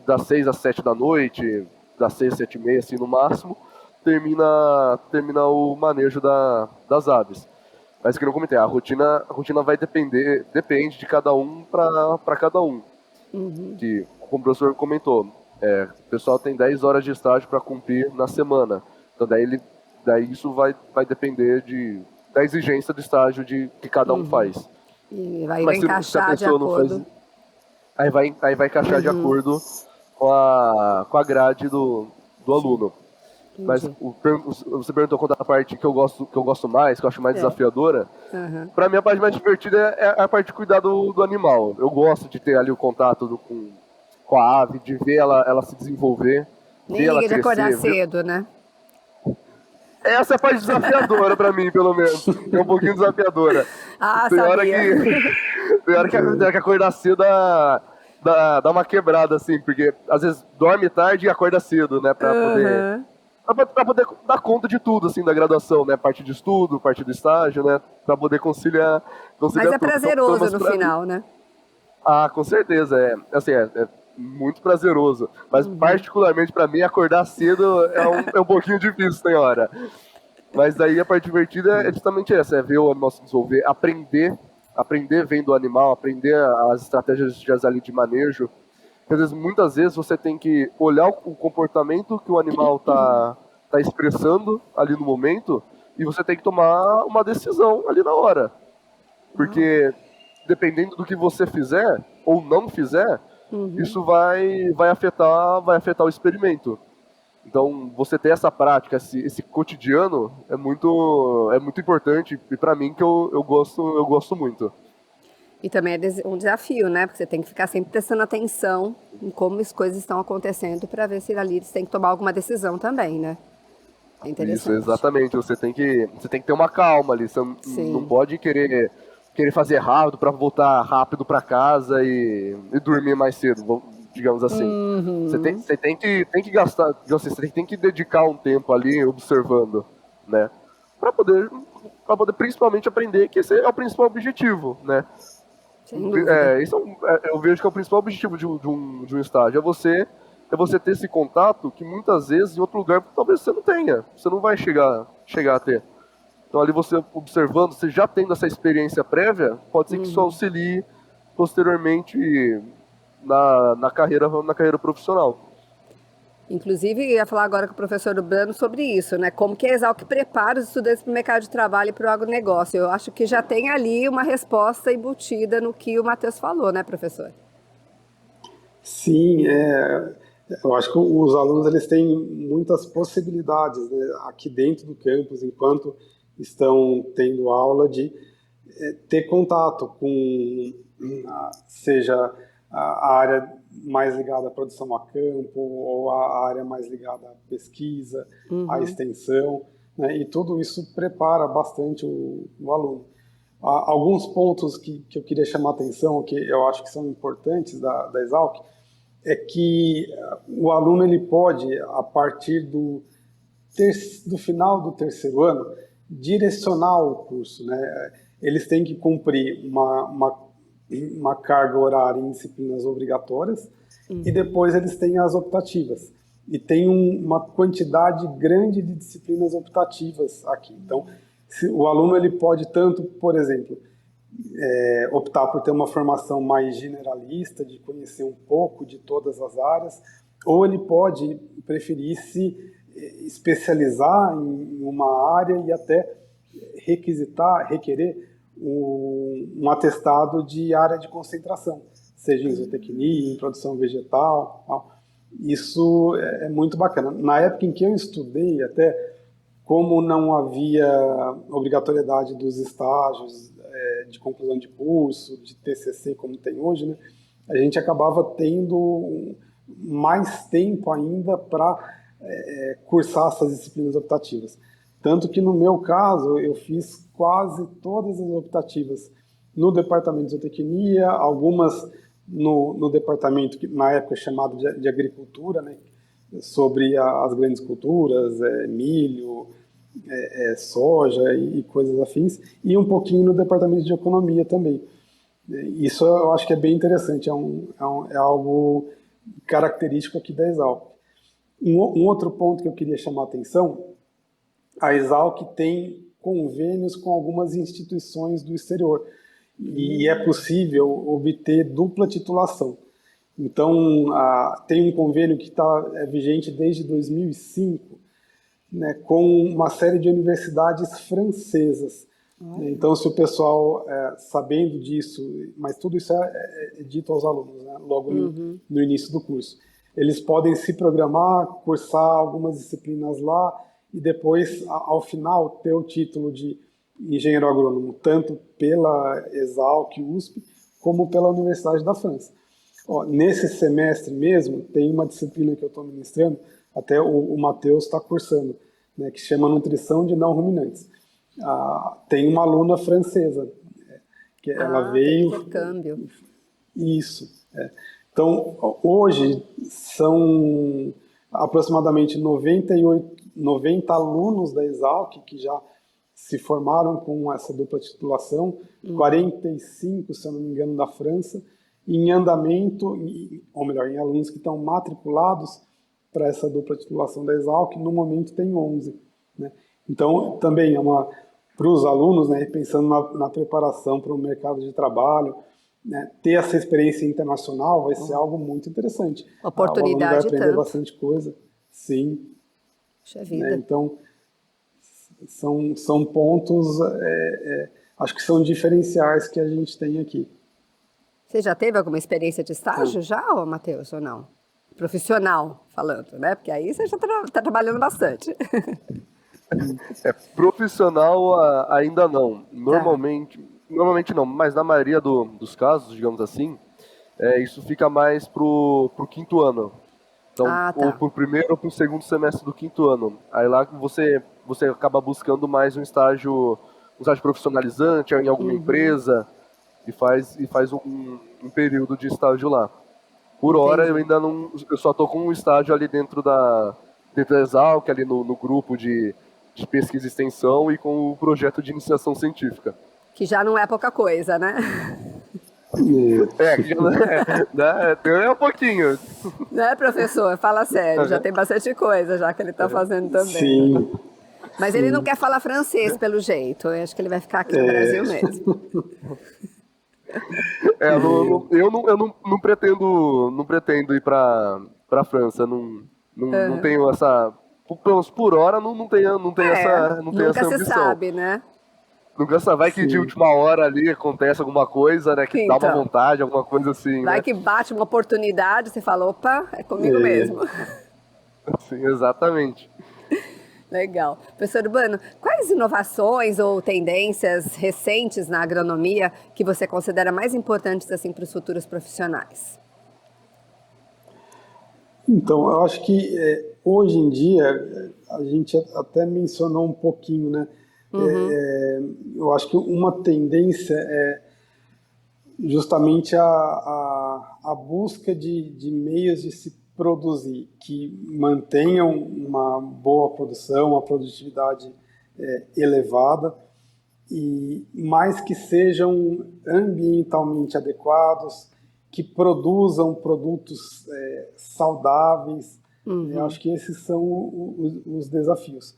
das 6 às 7 da noite, das 6 às 7 e meia, assim, no máximo, termina o manejo das aves. Mas, que eu comentei, a rotina vai depende de cada um para cada um. Que, como o professor comentou, o pessoal tem 10 horas de estágio para cumprir na semana. Então, daí isso vai depender da exigência do estágio que cada um faz. E vai Mas encaixar de acordo. Aí vai encaixar de acordo com a grade do aluno. Mas você perguntou quanto a parte que eu gosto mais, que eu acho mais desafiadora. Para mim, a parte mais divertida é a parte de cuidar do animal. Eu gosto de ter ali o contato com a ave, de ver ela se desenvolver. Nem liga de acordar cedo, né? Essa é a parte desafiadora para mim, pelo menos. É um pouquinho desafiadora. Tem hora que acordar cedo dá uma quebrada, assim, porque às vezes dorme tarde e acorda cedo, né? Pra poder dar conta de tudo, assim, da graduação, né? Parte de estudo, parte do estágio, né? Pra poder conciliar Mas é tudo. prazeroso Então, no final, né? Ah, com certeza. É muito prazeroso. Mas, particularmente pra mim, acordar cedo é um pouquinho difícil, tem hora. Mas daí a parte divertida é justamente essa, é ver o animal se desenvolver, aprender vendo o animal, aprender as estratégias ali de manejo. Às vezes, muitas vezes você tem que olhar o comportamento que o animal tá expressando ali no momento e você tem que tomar uma decisão ali na hora. Porque dependendo do que você fizer ou não fizer, isso vai afetar o experimento. Então, você ter essa prática, esse cotidiano, é muito importante e para mim que eu gosto muito. E também é um desafio, né? Porque você tem que ficar sempre prestando atenção em como as coisas estão acontecendo para ver se ali você tem que tomar alguma decisão também, né? É interessante. Isso, exatamente. Você tem que ter uma calma ali. Você não pode querer fazer rápido para voltar rápido para casa e dormir mais cedo, digamos assim. Você tem que gastar, você tem que dedicar um tempo ali observando, né? Para poder principalmente aprender que esse é o principal objetivo, né? Sem dúvida. Eu vejo que é o principal objetivo de um estágio, é você ter esse contato que muitas vezes em outro lugar talvez você não tenha, você não vai chegar a ter. Então ali você observando, você já tendo essa experiência prévia, pode ser que isso auxilie posteriormente na carreira profissional. Inclusive, eu ia falar agora com o professor Urbano sobre isso, né? Como que a Exalc prepara os estudantes para o mercado de trabalho e para o agronegócio. Eu acho que já tem ali uma resposta embutida no que o Matheus falou, né, professor? Sim, eu acho que os alunos eles têm muitas possibilidades, né, aqui dentro do campus, enquanto estão tendo aula, de ter contato com, seja a área mais ligada à produção a campo, ou a área mais ligada à pesquisa, à extensão, né, e tudo isso prepara bastante o aluno. Alguns pontos que eu queria chamar a atenção, que eu acho que são importantes da Exalc, é que o aluno ele pode, a partir do final do terceiro ano, direcionar o curso, né? Eles têm que cumprir uma carga horária em disciplinas obrigatórias e depois eles têm as optativas. E tem uma quantidade grande de disciplinas optativas aqui. Então, o aluno ele pode tanto, por exemplo, optar por ter uma formação mais generalista, de conhecer um pouco de todas as áreas, ou ele pode preferir se especializar em uma área e até requerer um atestado de área de concentração, seja em zootecnia, em produção vegetal, tal. Isso é muito bacana. Na época em que eu estudei, até como não havia obrigatoriedade dos estágios de conclusão de curso, de TCC, como tem hoje, né, a gente acabava tendo mais tempo ainda para cursar essas disciplinas optativas. Tanto que, no meu caso, eu fiz quase todas as optativas no departamento de zootecnia, algumas no departamento que na época chamado de agricultura, né, sobre as grandes culturas, milho, soja e coisas afins, e um pouquinho no departamento de economia também. Isso eu acho que é bem interessante, é algo característico aqui da Exalc. Um outro ponto que eu queria chamar a atenção, a Exalc tem convênios com algumas instituições do exterior e é possível obter dupla titulação. Então, tem um convênio que está vigente desde 2005, né, com uma série de universidades francesas. Então, se o pessoal, sabendo disso, mas tudo isso é dito aos alunos, né, logo no início do curso, eles podem se programar, cursar algumas disciplinas lá e depois, ao final, ter o título de engenheiro agrônomo, tanto pela Exalc, USP, como pela Universidade da França. Nesse semestre mesmo, tem uma disciplina que eu estou ministrando, até o Matheus está cursando, né, que chama Nutrição de Não Ruminantes. Tem uma aluna francesa, que ela veio... Tem intercâmbio. Isso. Então, hoje, são aproximadamente 90 alunos da Exalc que já se formaram com essa dupla titulação, 45, se eu não me engano, da França, em andamento, ou melhor, em alunos que estão matriculados para essa dupla titulação da Exalc, no momento tem 11. Né? Então, também para os alunos, né, pensando na preparação para o mercado de trabalho, né, ter essa experiência internacional vai ser algo muito interessante. Oportunidade o aluno vai aprender tanto. bastante coisa. Sim. Puxa vida. Né, então, são pontos, acho que são diferenciais que a gente tem aqui. Você já teve alguma experiência de estágio já, Matheus, ou não? Profissional, falando, né? Porque aí você já está trabalhando bastante. Profissional ainda não. Normalmente não, mas na maioria dos casos, digamos assim, isso fica mais pro quinto ano. Então, ou pro primeiro ou pro segundo semestre do quinto ano. Aí lá você acaba buscando mais um estágio profissionalizante em alguma empresa e faz um período de estágio lá. Por hora eu ainda não, eu só tô com um estágio ali dentro da Exalc, ali no grupo de pesquisa e extensão e com o projeto de iniciação científica. Que já não é pouca coisa, né? É um pouquinho. Né, professor? Fala sério, já tem bastante coisa já que ele está fazendo também. Sim. Mas ele não quer falar francês, pelo jeito. Eu acho que ele vai ficar aqui no Brasil mesmo. Eu não pretendo ir para a França. Não tenho essa... Por hora não tem essa ambição. Nunca se sabe, né? Nunca sabe. Vai que de última hora ali acontece alguma coisa, né? Que dá uma vontade, alguma coisa assim. Vai, né? Que bate uma oportunidade, você fala, opa, é comigo mesmo. Sim, exatamente. Legal. Professor Urbano, quais inovações ou tendências recentes na agronomia que você considera mais importantes assim, para os futuros profissionais? Então, eu acho que hoje em dia, a gente até mencionou um pouquinho, né? Eu acho que uma tendência é justamente a busca de meios de se produzir, que mantenham uma boa produção, uma produtividade elevada, mas que sejam ambientalmente adequados, que produzam produtos saudáveis. Eu acho que esses são os desafios.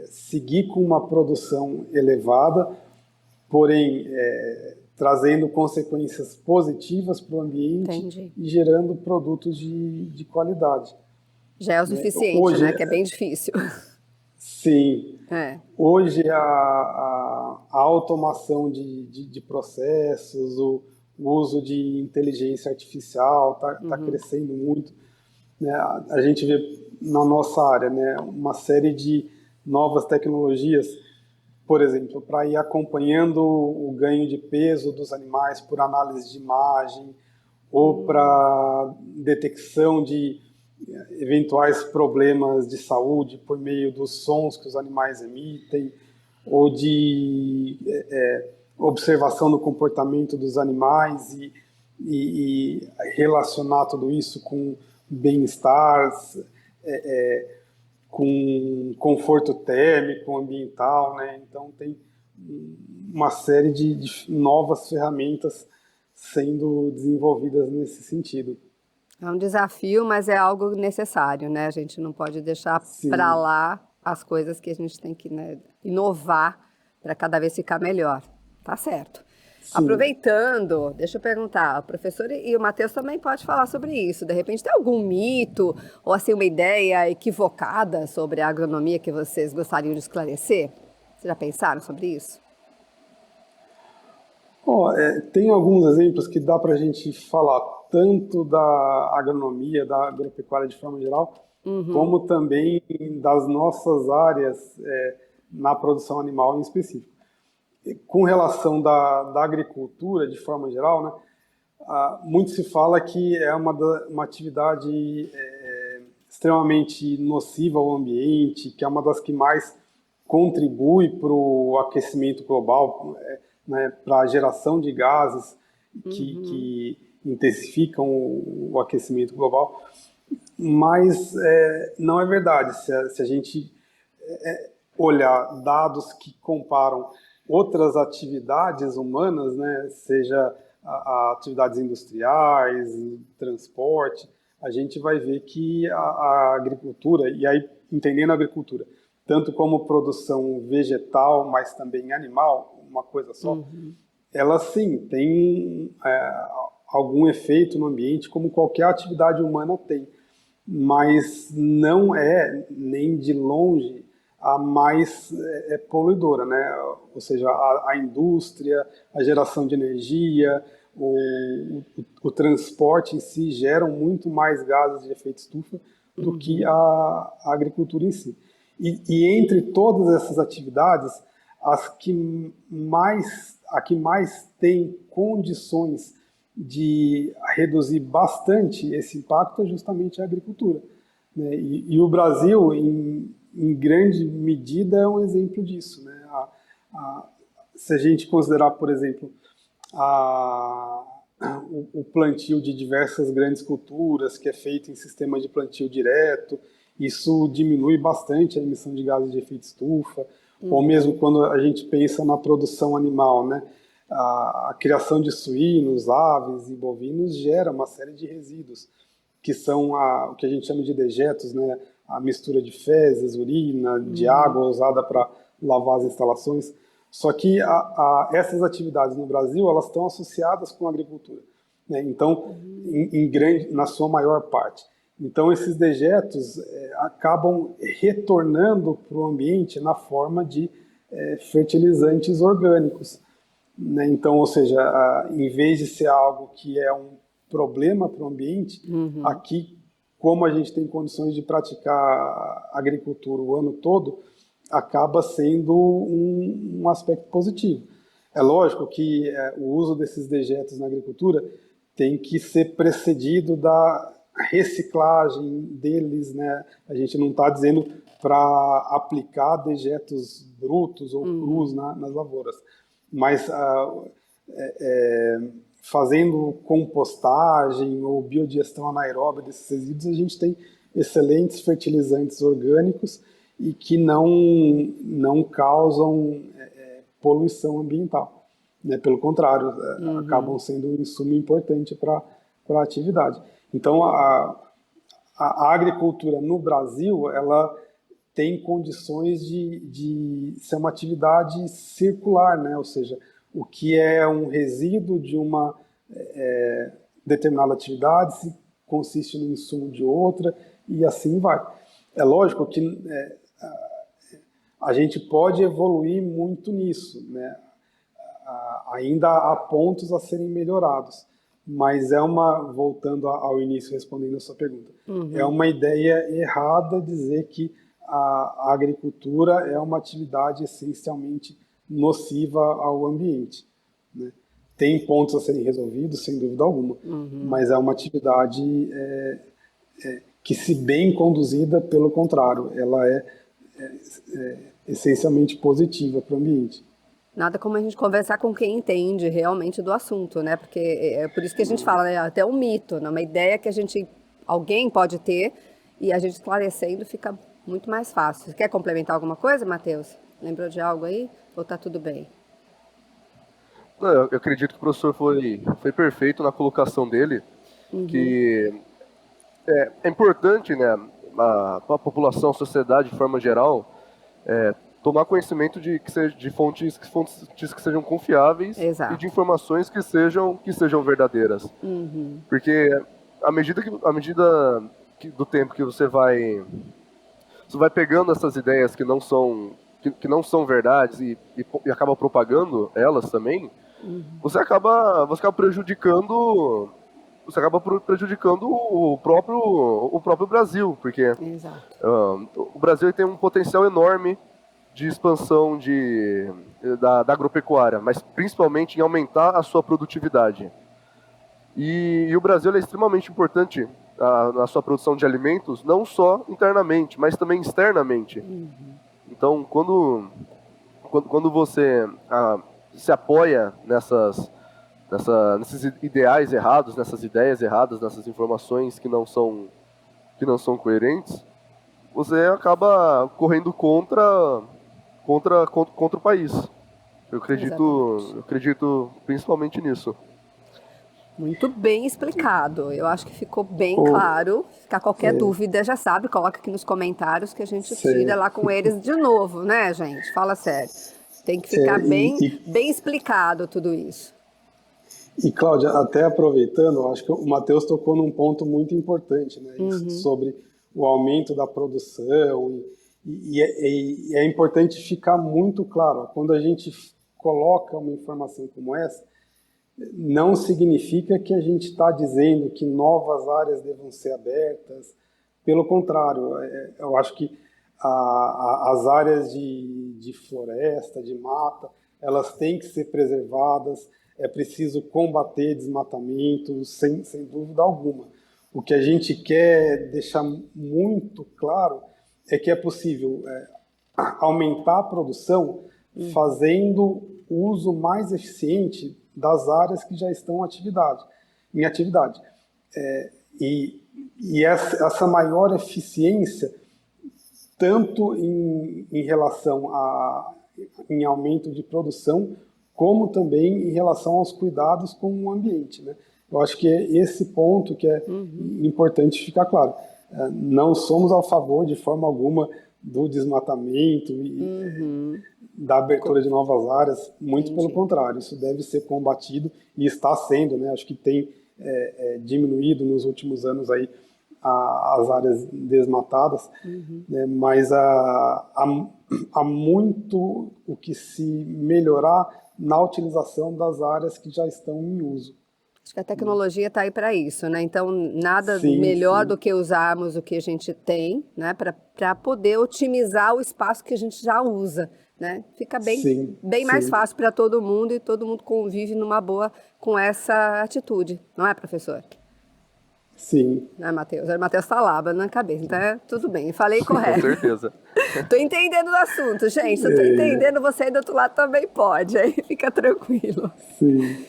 Seguir com uma produção elevada, porém trazendo consequências positivas para o ambiente. Entendi. E gerando produtos de qualidade. Já é o suficiente, hoje, né? Que é bem difícil. Sim. Hoje a automação de processos, o uso de inteligência artificial está crescendo muito. Né? A gente vê na nossa área, né, uma série de novas tecnologias, por exemplo, para ir acompanhando o ganho de peso dos animais por análise de imagem ou para detecção de eventuais problemas de saúde por meio dos sons que os animais emitem ou de observação do comportamento dos animais e relacionar tudo isso com bem-estar. com conforto térmico, ambiental, né? Então tem uma série de novas ferramentas sendo desenvolvidas nesse sentido. É um desafio, mas é algo necessário, né? A gente não pode deixar para Sim, lá as coisas que a gente tem que, né, inovar para cada vez ficar melhor. Tá certo. sim. Aproveitando, deixa eu perguntar, o professor e o Matheus também pode falar sobre isso. De repente tem algum mito ou assim uma ideia equivocada sobre a agronomia que vocês gostariam de esclarecer? Vocês já pensaram sobre isso? Tem alguns exemplos que dá para a gente falar, tanto da agronomia, da agropecuária de forma geral, Uhum, como também das nossas áreas na produção animal em específico. Com relação da agricultura de forma geral, né, muito se fala que é uma atividade extremamente nociva ao ambiente, que é uma das que mais contribui para o aquecimento global, né, para a geração de gases uhum, que intensificam o aquecimento global. Mas não é verdade. Se a gente olhar dados que comparam outras atividades humanas, né, seja a atividades industriais, transporte, a gente vai ver que a agricultura, e aí entendendo a agricultura, tanto como produção vegetal, mas também animal, uma coisa só, uhum, ela sim tem algum efeito no ambiente, como qualquer atividade humana tem, mas não é nem de longe a mais poluidora, né? Ou seja, a indústria, a geração de energia, o transporte em si geram muito mais gases de efeito estufa do que uhum, a agricultura em si. E entre todas essas atividades, a que mais tem condições de reduzir bastante esse impacto é justamente a agricultura, né? E o Brasil, em grande medida, é um exemplo disso, né? Se a gente considerar, por exemplo, a, o plantio de diversas grandes culturas, que é feito em sistema de plantio direto, isso diminui bastante a emissão de gases de efeito estufa, ou mesmo uhum, quando a gente pensa na produção animal, né? A criação de suínos, aves e bovinos gera uma série de resíduos, que são o que a gente chama de dejetos, né? A mistura de fezes, urina, de uhum, água usada para lavar as instalações. Só que essas atividades no Brasil elas estão associadas com a agricultura, né? Então, uhum, na sua maior parte. Então, esses dejetos acabam retornando para o ambiente na forma de fertilizantes orgânicos, né? Então, ou seja, em vez de ser algo que é um problema para o ambiente, uhum. aqui, como a gente tem condições de praticar agricultura o ano todo, acaba sendo um aspecto positivo. É lógico que o uso desses dejetos na agricultura tem que ser precedido da reciclagem deles, né? A gente não está dizendo para aplicar dejetos brutos ou crus Uhum. nas lavouras, mas fazendo compostagem ou biodigestão anaeróbica desses resíduos, a gente tem excelentes fertilizantes orgânicos e que não causam poluição ambiental, né? Pelo contrário, acabam Uhum. sendo um insumo importante para a atividade. Então, a agricultura no Brasil, ela tem condições de ser uma atividade circular, né? Ou seja, o que é um resíduo de uma determinada atividade se consiste no insumo de outra e assim vai. É lógico que a gente pode evoluir muito nisso, né? Ainda há pontos a serem melhorados, mas voltando ao início, respondendo a sua pergunta, é Uhum. uma ideia errada dizer que a agricultura é uma atividade essencialmente nociva ao ambiente, né? Tem pontos a serem resolvidos, sem dúvida alguma, Uhum. mas é uma atividade que, se bem conduzida, pelo contrário, ela é essencialmente positiva para o ambiente. Nada como a gente conversar com quem entende realmente do assunto, né? Porque é por isso que a gente fala, né? Até um mito, né? Uma ideia que alguém pode ter e a gente esclarecendo fica muito mais fácil. Você quer complementar alguma coisa, Matheus? Lembrou de algo aí? Ou tá tudo bem? Eu acredito que o professor foi perfeito na colocação dele, que é importante, né, a população, a sociedade de forma geral, tomar conhecimento de fontes que sejam confiáveis e de Exato. informações que sejam verdadeiras. Porque à medida do tempo que você vai pegando essas ideias que não são verdades e acaba propagando elas também, você acaba prejudicando o próprio Brasil, porque Exato. o Brasil tem um potencial enorme de expansão da agropecuária, mas principalmente em aumentar a sua produtividade. E o Brasil é extremamente importante na sua produção de alimentos, não só internamente, mas também externamente. Então, quando você se apoia nesses ideais errados, nessas ideias erradas, nessas informações que não são coerentes, você acaba correndo contra o país. Eu acredito principalmente nisso. Muito bem explicado. Eu acho que ficou bem Ô, claro. Ficar qualquer é, dúvida, já sabe, coloca aqui nos comentários que a gente tira certo. lá com eles de novo, né, gente? Fala sério. Tem que ficar bem, bem explicado tudo isso. E Cláudia, até aproveitando, eu acho que o Matheus tocou num ponto muito importante, né? Isso sobre o aumento da produção. E é importante ficar muito claro, quando a gente coloca uma informação como essa, não significa que a gente está dizendo que novas áreas devam ser abertas. Pelo contrário, eu acho que as áreas de floresta, de mata, elas têm que ser preservadas. É preciso combater desmatamento, sem dúvida alguma. O que a gente quer deixar muito claro é que é possível aumentar a produção fazendo uso mais eficiente das áreas que já estão em atividade. E essa maior eficiência, tanto em relação em aumento de produção, como também em relação aos cuidados com o ambiente, né? Eu acho que é esse ponto que é importante ficar claro. Não somos a favor, de forma alguma, do desmatamento e da abertura de novas áreas, muito pelo contrário, isso deve ser combatido e está sendo, né? Acho que tem diminuído nos últimos anos aí as áreas desmatadas, né? Mas há muito o que se melhorar na utilização das áreas que já estão em uso. Acho que a tecnologia está aí para isso, né? Então, nada Sim, melhor sim. do que usarmos o que a gente tem, né? Para poder otimizar o espaço que a gente já usa, né? Fica Sim, bem mais sim. fácil para todo mundo e todo mundo convive numa boa com essa atitude, não é, professor? Sim. Não é, Matheus? O Matheus falava na cabeça, então tudo bem, falei Com correto. certeza. Tô entendendo o assunto, gente. Se eu tô entendendo, você aí do outro lado também pode, aí fica tranquilo. Sim.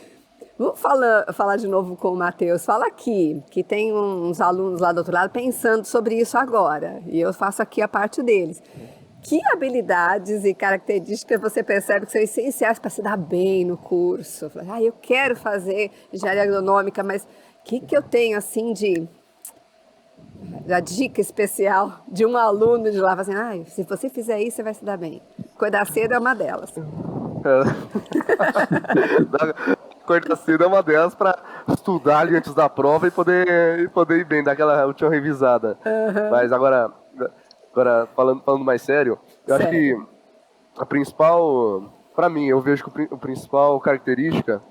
Vamos falar de novo com o Matheus. Fala aqui, que tem uns alunos lá do outro lado pensando sobre isso agora, e eu faço aqui a parte deles. Que habilidades e características você percebe que são essenciais para se dar bem no curso? Eu quero fazer engenharia agronômica, mas o que eu tenho assim da dica especial de um aluno de lá, assim, se você fizer isso, você vai se dar bem. Acordar cedo é uma delas. Acordar cedo é uma delas para estudar ali antes da prova e poder ir bem, dar aquela última revisada. Mas agora falando mais sério, eu acho que a principal, para mim, eu vejo que a principal característica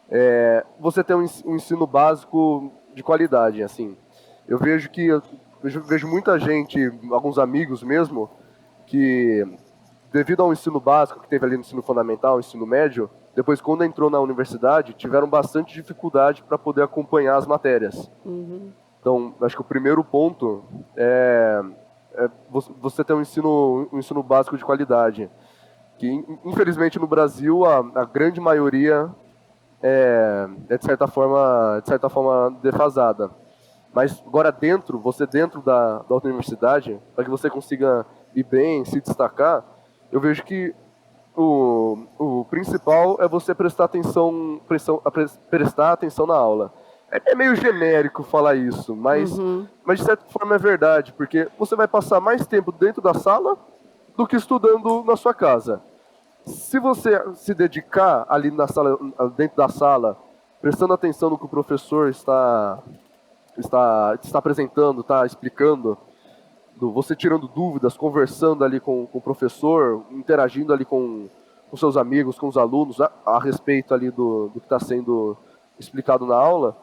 é você ter um ensino básico de qualidade, assim. Eu vejo muita gente, alguns amigos mesmo, que devido ao ensino básico que teve ali no ensino fundamental, ensino médio, depois quando entrou na universidade, tiveram bastante dificuldade para poder acompanhar as matérias. Então, acho que o primeiro ponto é você ter um ensino básico de qualidade. Que, infelizmente, no Brasil, a grande maioria é de certa forma defasada. Mas agora você dentro da universidade, para que você consiga ir bem, se destacar, eu vejo que o principal é você prestar atenção na aula. É meio genérico falar isso, mas de certa forma é verdade, porque você vai passar mais tempo dentro da sala do que estudando na sua casa. Se você se dedicar ali na sala, dentro da sala, prestando atenção no que o professor está apresentando, está explicando, você tirando dúvidas, conversando ali com o professor, interagindo ali com seus amigos, com os alunos, a respeito ali do que está sendo explicado na aula,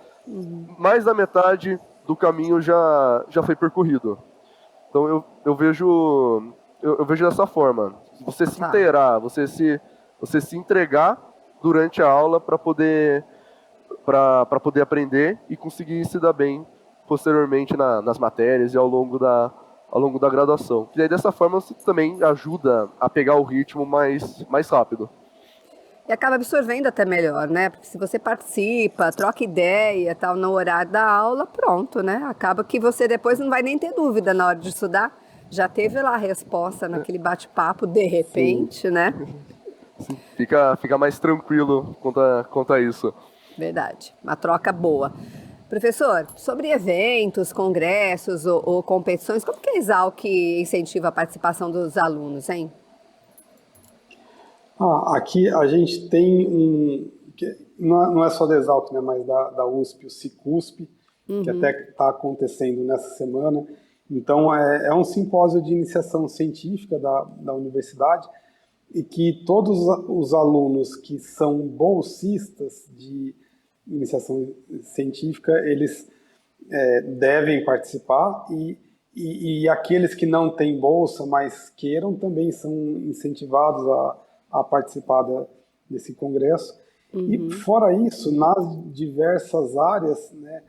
mais da metade do caminho já foi percorrido. Então eu vejo dessa forma. Você se inteirar, você se entregar durante a aula para poder aprender e conseguir se dar bem posteriormente nas matérias e ao longo da graduação. E aí, dessa forma, você também ajuda a pegar o ritmo mais rápido. E acaba absorvendo até melhor, né? Porque se você participa, troca ideia, tal, no horário da aula, pronto, né? Acaba que você depois não vai nem ter dúvida na hora de estudar. Já teve lá a resposta naquele bate-papo, de repente, sim, né? Sim. Fica mais tranquilo quanto a isso. Verdade, uma troca boa. Professor, sobre eventos, congressos ou competições, como que a Exalc incentiva a participação dos alunos, hein? Aqui a gente tem não é só da Exalc, né, mas da USP, o Cicusp, que até está acontecendo nessa semana. Então, é um simpósio de iniciação científica da universidade e que todos os alunos que são bolsistas de iniciação científica, eles devem participar e aqueles que não têm bolsa, mas queiram, também são incentivados a participar desse congresso. E fora isso, nas diversas áreas, né,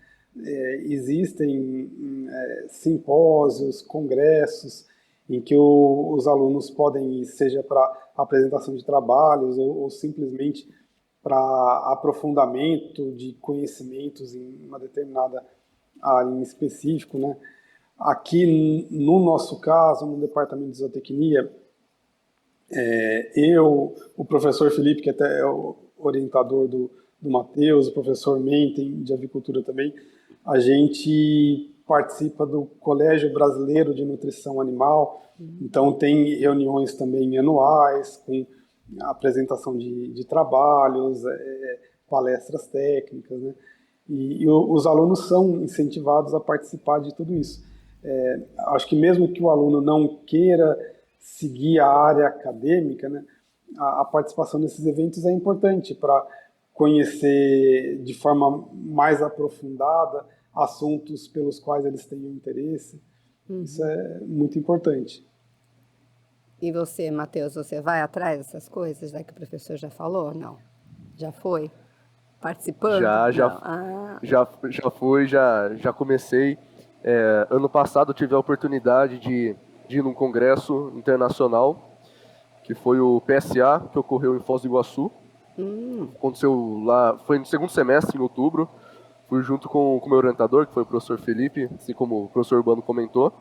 existem simpósios, congressos, em que os alunos podem ir, seja para apresentação de trabalhos ou simplesmente para aprofundamento de conhecimentos em uma determinada área em específico, né? Aqui, no nosso caso, no departamento de zootecnia, o professor Felipe, que até é o orientador do Matheus, o professor Mentem, de avicultura também, a gente participa do Colégio Brasileiro de Nutrição Animal, então tem reuniões também anuais, com apresentação de trabalhos, palestras técnicas, né? E os alunos são incentivados a participar de tudo isso. Acho que mesmo que o aluno não queira seguir a área acadêmica, né, a participação nesses eventos é importante para conhecer de forma mais aprofundada assuntos pelos quais eles têm interesse. Isso é muito importante. E você, Matheus, você vai atrás dessas coisas, que o professor já falou? Não? Já foi? Participando? Já fui, já comecei. Ano passado eu tive a oportunidade de ir num congresso internacional, que foi o PSA, que ocorreu em Foz do Iguaçu. Aconteceu lá, foi no segundo semestre, em outubro. Fui junto com o meu orientador, que foi o professor Felipe, assim como o professor Urbano comentou.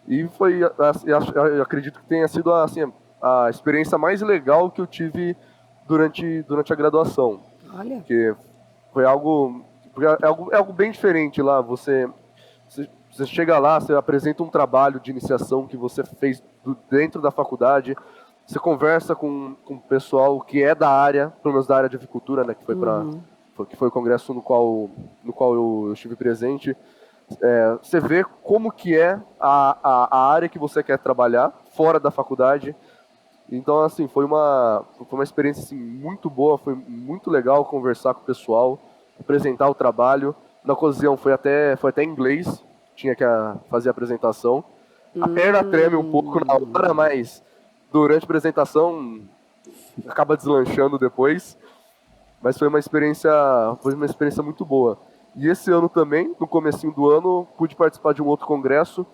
E eu acredito que tenha sido assim, a experiência mais legal que eu tive durante a graduação. Olha. Porque foi algo bem diferente lá. Você chega lá, você apresenta um trabalho de iniciação que você fez dentro da faculdade, você conversa com o pessoal que é da área, pelo menos da área de avicultura, né, que foi o congresso no qual eu estive presente. Você vê como que é a área que você quer trabalhar fora da faculdade. Então, assim, foi uma experiência assim, muito boa, foi muito legal conversar com o pessoal, apresentar o trabalho. Na ocasião foi até em inglês, tinha que fazer a apresentação. A perna treme um pouco na hora, mas durante a apresentação acaba deslanchando depois. Mas foi uma experiência muito boa. E esse ano também, no comecinho do ano, pude participar de um outro congresso,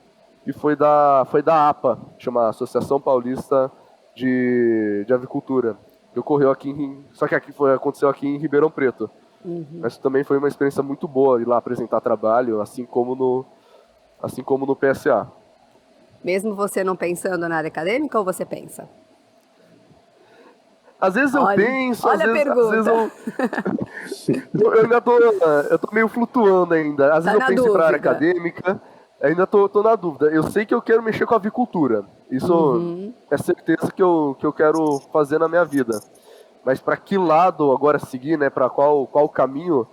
e foi da APA, chama Associação Paulista de Avicultura, que ocorreu aqui, aconteceu aqui em Ribeirão Preto. Mas também foi uma experiência muito boa ir lá apresentar trabalho, assim como no PSA. Mesmo você não pensando na área acadêmica ou você pensa? Às vezes eu penso, olha a às vezes pergunta. eu ainda tô meio flutuando ainda. Às Tá vezes eu na penso em ir pra área dúvida. acadêmica, ainda tô na dúvida. Eu sei que eu quero mexer com a avicultura. Isso é certeza que eu quero fazer na minha vida. Mas para que lado agora seguir, né? Para qual caminho,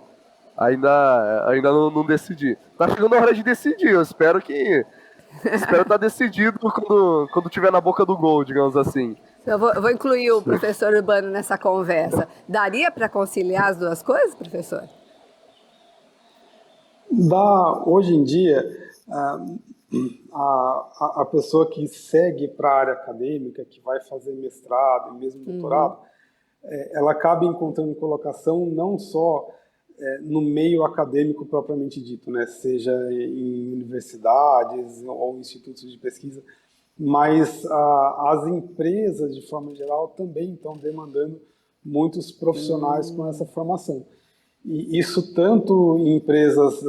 ainda não decidi. Tá chegando a hora de decidir. Eu espero estar decidido quando tiver na boca do gol, digamos assim. Eu vou incluir o professor Urbano nessa conversa. Daria para conciliar as duas coisas, professor? Hoje em dia, a pessoa que segue para a área acadêmica, que vai fazer mestrado e mesmo doutorado, ela acaba encontrando colocação não só no meio acadêmico propriamente dito, né, seja em universidades ou institutos de pesquisa, mas as empresas, de forma geral, também estão demandando muitos profissionais com essa formação. E isso tanto em empresas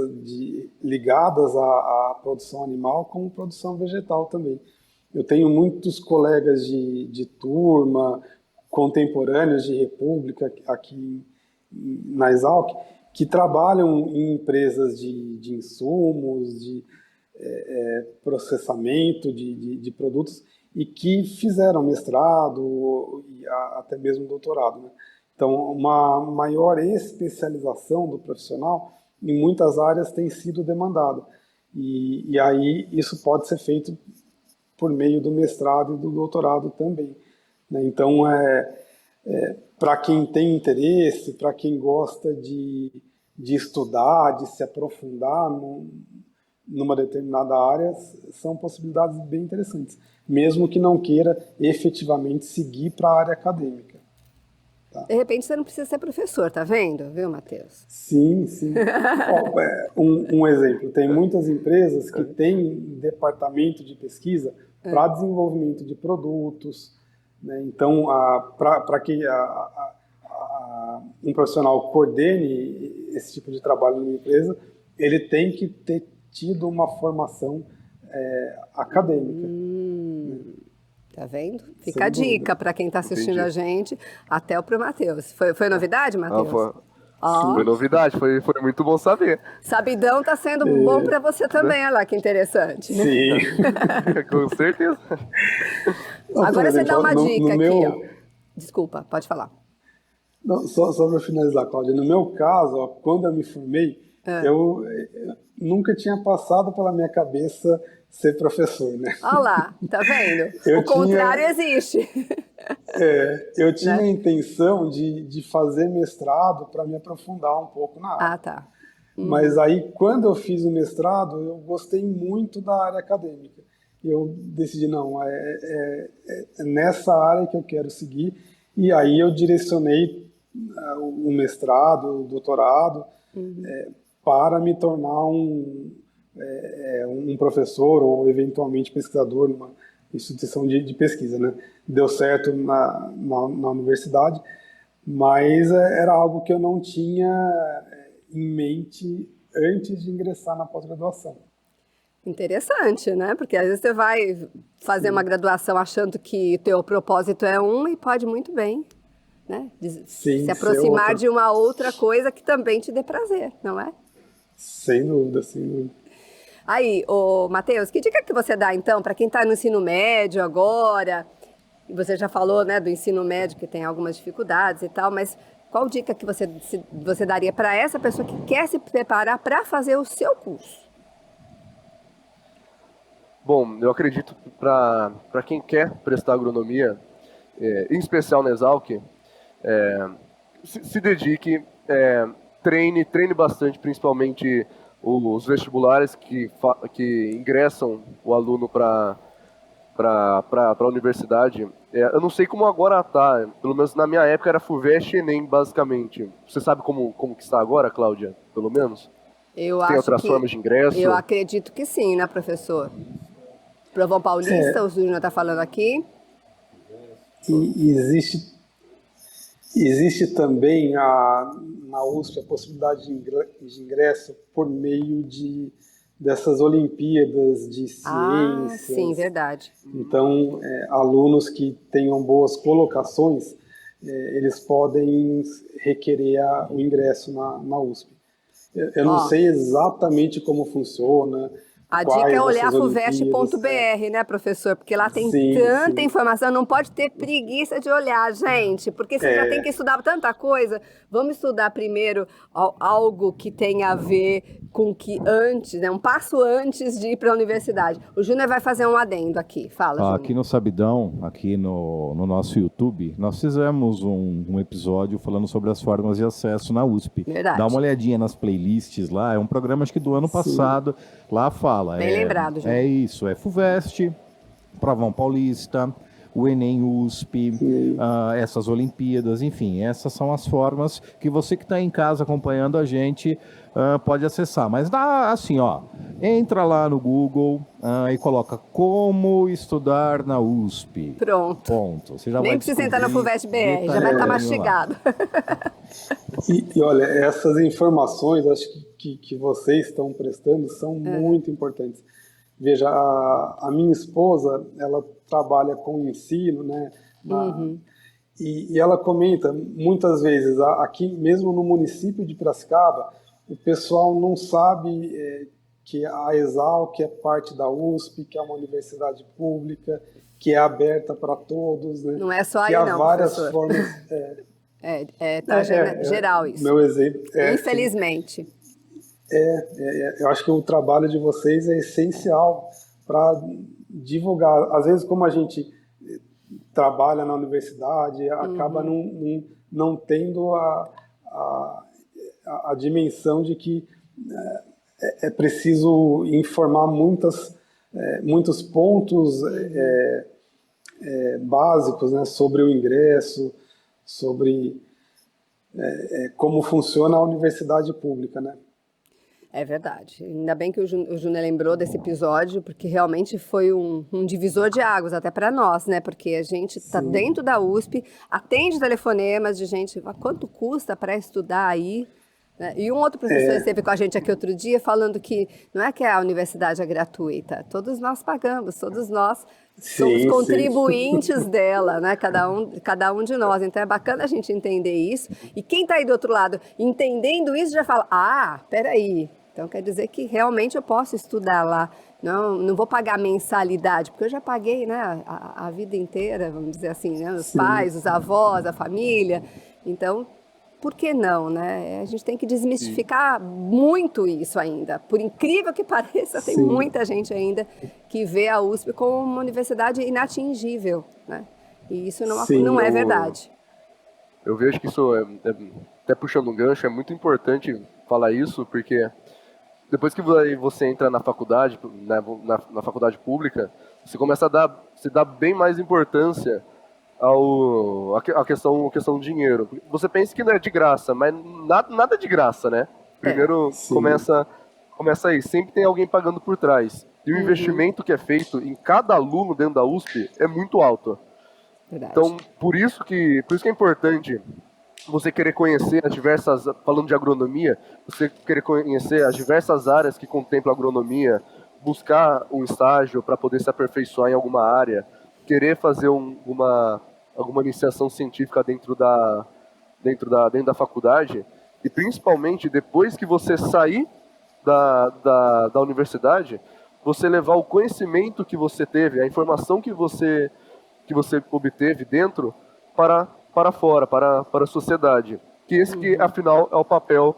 ligadas à produção animal, como produção vegetal também. Eu tenho muitos colegas de turma, contemporâneos de República, aqui na Exalc, que trabalham em empresas de insumos, de processamento de produtos, e que fizeram mestrado e até mesmo doutorado, né? Então, uma maior especialização do profissional em muitas áreas tem sido demandada. E aí isso pode ser feito por meio do mestrado e do doutorado também, né? Então, para quem tem interesse, para quem gosta de estudar, de se aprofundar numa determinada área, são possibilidades bem interessantes, mesmo que não queira efetivamente seguir para a área acadêmica. Tá? De repente você não precisa ser professor, tá vendo, viu, Matheus? Sim, sim. Um exemplo, tem muitas empresas que têm departamento de pesquisa para desenvolvimento de produtos, né? Então, para que um profissional coordene esse tipo de trabalho numa empresa, ele tem que ter tido uma formação acadêmica. Tá vendo? Fica a dica para quem está assistindo a gente, até o pro Matheus. Foi novidade, Matheus? Foi novidade, foi muito bom saber. Sabidão tá sendo bom para você também, olha lá que interessante. Sim. Com certeza. Agora você dá uma dica aqui, ó. Desculpa, pode falar. Não, só para finalizar, Cláudia, no meu caso, ó, quando eu me formei, eu nunca tinha passado pela minha cabeça ser professor, né? Olha lá, tá vendo? Contrário existe. Eu tinha a intenção de fazer mestrado para me aprofundar um pouco na área. Ah, tá. Mas aí, quando eu fiz o mestrado, eu gostei muito da área acadêmica. Eu decidi, não, é nessa área que eu quero seguir. E aí eu direcionei o mestrado, o doutorado, para me tornar um professor ou eventualmente pesquisador numa instituição de pesquisa, né? Deu certo na universidade, mas era algo que eu não tinha em mente antes de ingressar na pós-graduação. Interessante, né? Porque às vezes você vai fazer uma graduação achando que o teu propósito é e pode muito bem, né? Se aproximar de uma outra coisa que também te dê prazer, não é? Sem dúvida, sem dúvida. Aí, Matheus, que dica que você dá, então, para quem está no ensino médio agora? E você já falou, né, do ensino médio que tem algumas dificuldades e tal, mas qual dica que você daria para essa pessoa que quer se preparar para fazer o seu curso? Bom, eu acredito que para quem quer prestar agronomia, em especial na Exalc, se dedique, treine bastante, principalmente os vestibulares que ingressam o aluno para a universidade. Eu não sei como agora está, pelo menos na minha época era FUVEST e ENEM, basicamente. Você sabe como que está agora, Cláudia, pelo menos? Tem outras formas de ingresso? Eu acredito que sim, né, professor? Provão Paulista, o Júnior está falando aqui. E Existe também na USP a possibilidade de ingresso por meio dessas Olimpíadas de Ah, sim, ciências. verdade. Então, alunos que tenham boas colocações, eles podem requerer o ingresso na USP. Eu não Ó, sei exatamente como funciona, a dica é quais olhar essas Olimpíadas. fuvest.br, né, professor? Porque lá tem Sim, tanta sim. informação, não pode ter preguiça de olhar, gente, porque você já tem que É, estudar tanta coisa. Vamos estudar primeiro algo que tenha a ver com que antes, né, um passo antes de ir para a universidade. O Júnior vai fazer um adendo aqui. Fala, Aqui Júnior. no Sabidão, aqui no nosso YouTube, nós fizemos um episódio falando sobre as formas de acesso na USP. Dá uma Verdade. olhadinha nas playlists lá, é um programa acho que do ano sim, passado. Lá fala, Bem lembrado, Júnior. é isso, é FUVEST, Provão Paulista, o Enem USP, sim. essas Olimpíadas, enfim, essas são as formas que você que está em casa acompanhando a gente pode acessar. Mas dá assim, ó, entra lá no Google e coloca como estudar na USP. Pronto. Ponto. Você já Nem vai precisa entrar na descobrir FUVEST BR, já vai estar detalhadinho lá. mastigado. E olha, essas informações, acho que vocês estão prestando são muito importantes. Veja, a minha esposa, ela trabalha com ensino, né? E ela comenta muitas vezes, aqui mesmo no município de Piracicaba, o pessoal não sabe que a Exalc é parte da USP, que é uma universidade pública, que é aberta para todos, né? Não é só Que aí há não, várias professor. formas. Tá geral Meu isso. exemplo Infelizmente. eu acho que o trabalho de vocês é essencial para divulgar. Às vezes, como a gente trabalha na universidade, acaba não tendo a dimensão de que é preciso informar muitos pontos básicos, né, sobre o ingresso, sobre como funciona a universidade pública, né? É verdade. Ainda bem que o Júnior lembrou desse episódio, porque realmente foi um divisor de águas, até para nós, né? Porque a gente está Sim. dentro da USP, atende telefonemas de gente, quanto custa para estudar aí? Né? E um outro professor esteve com a gente aqui outro dia falando que não é que a universidade é gratuita, todos nós pagamos, todos nós somos Sim, sim. contribuintes dela, né? Cada um de nós. Então é bacana a gente entender isso. E quem está aí do outro lado entendendo isso já fala: ah, peraí. Então quer dizer que realmente eu posso estudar lá. Não vou pagar mensalidade, porque eu já paguei, né, a vida inteira, vamos dizer assim, né? Os Sim. pais, os avós, a família. Então, por que não, né? A gente tem que desmistificar muito isso ainda. Por incrível que pareça, tem Sim. muita gente ainda que vê a USP como uma universidade inatingível, né? E isso Sim, não é verdade. Eu vejo que isso, até puxando um gancho, é muito importante falar isso, porque depois que você entra na faculdade, né, na faculdade pública, você começa se dar bem mais importância a questão do dinheiro. Você pensa que não é de graça, mas nada de graça, né? Primeiro Sim. começa aí, sempre tem alguém pagando por trás. E o investimento que é feito em cada aluno dentro da USP é muito alto. Verdade. Então, por isso que é importante você querer conhecer falando de agronomia, você querer conhecer as diversas áreas que contemplam a agronomia, buscar um estágio para poder se aperfeiçoar em alguma área, querer fazer alguma iniciação científica dentro da faculdade, e principalmente depois que você sair da universidade, você levar o conhecimento que você teve, a informação que você obteve dentro para fora, para a sociedade. Que esse que, afinal, é o papel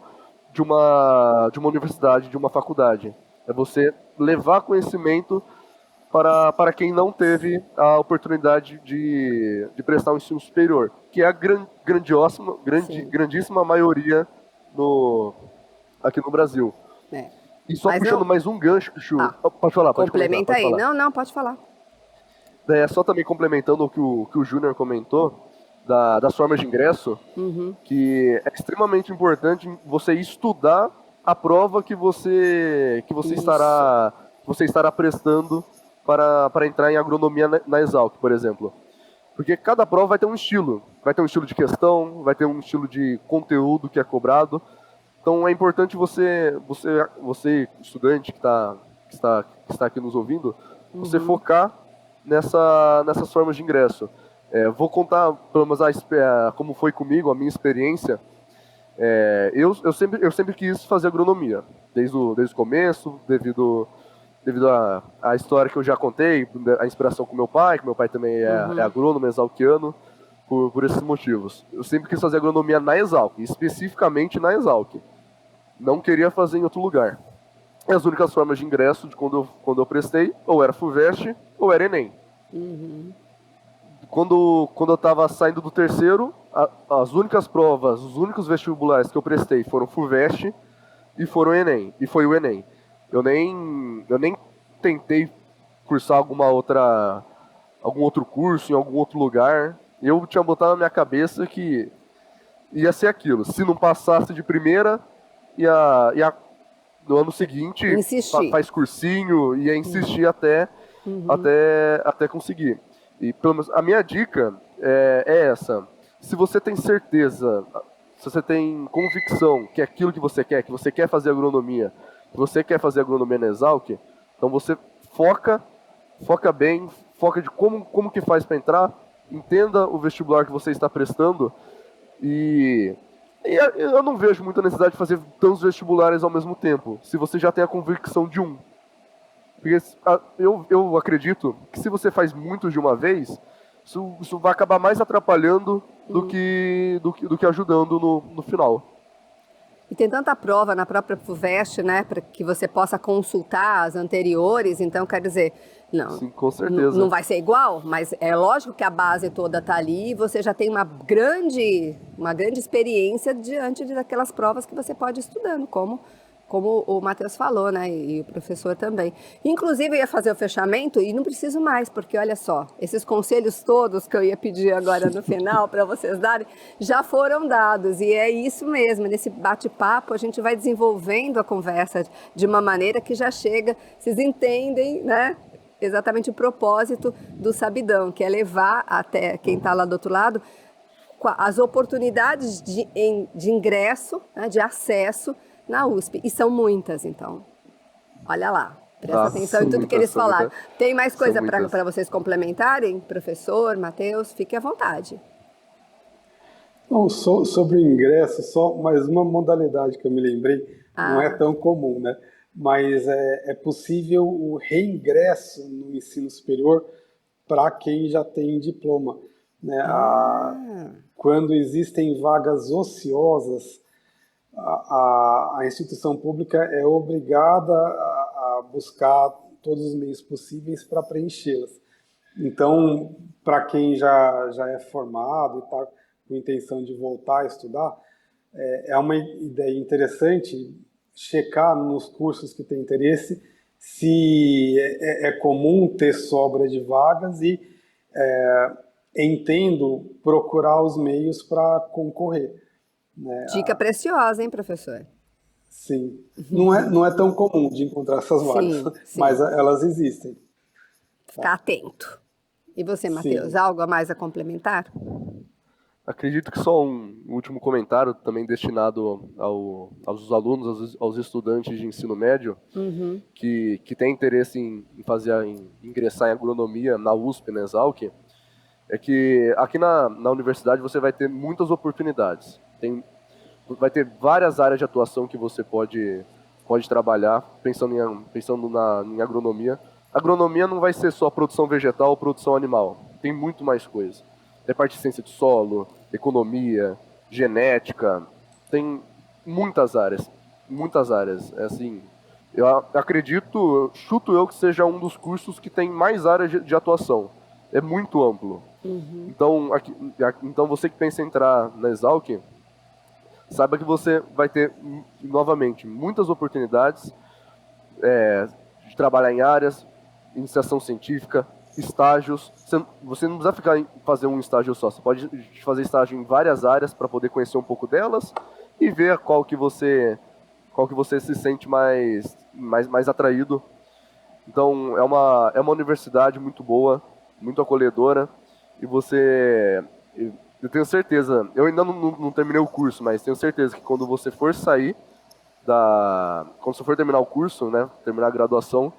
de uma universidade, de uma faculdade. É você levar conhecimento para quem não teve a oportunidade de prestar um ensino superior, que é a grandíssima maioria aqui no Brasil. É. E só Mas puxando não- mais um gancho, Chu, Ah, pode falar, pode complementa comentar, pode aí. falar. Não, pode falar. Só também complementando o que o Júnior comentou, das formas de ingresso, que é extremamente importante você estudar a prova que você estará prestando para entrar em agronomia na Exalc, por exemplo. Porque cada prova vai ter um estilo. Vai ter um estilo de questão, vai ter um estilo de conteúdo que é cobrado. Então é importante você estudante que está aqui nos ouvindo, você focar nessas formas de ingresso. Vou contar pelo menos como foi comigo, a minha experiência. Eu sempre quis fazer agronomia, desde o começo, devido à história que eu já contei, a inspiração com meu pai, que meu pai também é agrônomo, exalquiano, por esses motivos. Eu sempre quis fazer agronomia na Exalc, especificamente na Exalc. Não queria fazer em outro lugar. E as únicas formas de ingresso de quando eu prestei, ou era FUVEST ou era Enem. Quando eu estava saindo do terceiro, as únicas provas, os únicos vestibulares que eu prestei foram FUVEST e foram Enem. E foi o Enem. Eu nem tentei cursar algum outro curso em algum outro lugar. Eu tinha botado na minha cabeça que ia ser aquilo. Se não passasse de primeira, no ano seguinte faz cursinho, ia insistir até conseguir. E pelo menos a minha dica é essa. Se você tem certeza, se você tem convicção que é aquilo que você quer fazer agronomia, que você quer fazer agronomia na Exalc, então você foca bem, foca de como que faz para entrar, entenda o vestibular que você está prestando e eu não vejo muita necessidade de fazer tantos vestibulares ao mesmo tempo, se você já tem a convicção de um. Porque eu acredito que se você faz muitos de uma vez, isso vai acabar mais atrapalhando do que ajudando no final. E tem tanta prova na própria FUVEST, né, para que você possa consultar as anteriores, então quer dizer, não, sim, com certeza. Não vai ser igual, mas é lógico que a base toda está ali e você já tem uma grande experiência diante daquelas provas que você pode ir estudando, como o Matheus falou, né, e o professor também. Inclusive, eu ia fazer o fechamento e não preciso mais, porque olha só, esses conselhos todos que eu ia pedir agora no final para vocês darem, já foram dados. E é isso mesmo, nesse bate-papo a gente vai desenvolvendo a conversa de uma maneira que já chega, vocês entendem, né, exatamente o propósito do Sabidão, que é levar até quem está lá do outro lado as oportunidades de ingresso, né, de acesso na USP. E são muitas, então. Olha lá, presta atenção em tudo que eles falaram. Tem mais coisa para vocês complementarem? Professor, Matheus, fique à vontade. Não, sobre o ingresso, só mais uma modalidade que eu me lembrei, não é tão comum, né? Mas é possível o reingresso no ensino superior para quem já tem diploma, né? Quando existem vagas ociosas, a instituição pública é obrigada a buscar todos os meios possíveis para preenchê-las. Então, para quem já é formado e está com intenção de voltar a estudar, é uma ideia interessante checar nos cursos que tem interesse se é comum ter sobra de vagas e entendo procurar os meios para concorrer. Né? Dica preciosa, hein, professor? Sim. Não é tão comum de encontrar essas vagas, sim. Mas elas existem. Ficar atento. E você, Matheus, algo a mais a complementar? Acredito que só um último comentário, também destinado aos alunos, aos estudantes de ensino médio, que têm interesse em ingressar em agronomia na USP, na Exalc, é que aqui na universidade você vai ter muitas oportunidades. Vai ter várias áreas de atuação que você pode trabalhar, pensando em agronomia. Agronomia não vai ser só produção vegetal ou produção animal, tem muito mais coisa. Tem parte de ciência de solo, economia, genética, tem muitas áreas. É assim, eu acredito, chuto eu que seja um dos cursos que tem mais áreas de atuação. É muito amplo. Então você que pensa em entrar na Exalc, saiba que você vai ter, novamente, muitas oportunidades de trabalhar em áreas, iniciação científica, estágios. Você não precisa fazer um estágio só, você pode fazer estágio em várias áreas para poder conhecer um pouco delas e ver qual que você se sente mais atraído. Então, é uma universidade muito boa, muito acolhedora, e você... Eu tenho certeza, eu ainda não terminei o curso, mas tenho certeza que quando você for sair quando você for terminar o curso, né, terminar a graduação,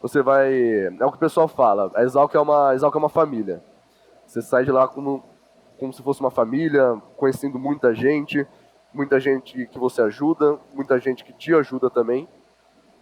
você vai... É o que o pessoal fala, a Exalc é uma família. Você sai de lá como se fosse uma família, conhecendo muita gente que você ajuda, muita gente que te ajuda também.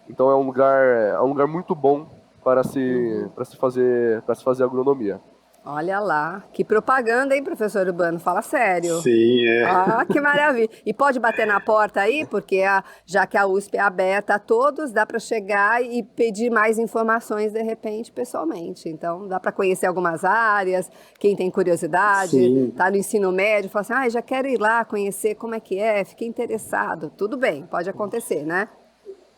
Então é um lugar muito bom para se fazer agronomia. Olha lá, que propaganda, hein, professor Urbano? Fala sério. Sim, Ah, que maravilha. E pode bater na porta aí, porque já que a USP é aberta a todos, dá para chegar e pedir mais informações, de repente, pessoalmente. Então, dá para conhecer algumas áreas, quem tem curiosidade, sim. está no ensino médio, fala assim, já quero ir lá conhecer como é que é, fiquei interessado. Tudo bem, pode acontecer, né?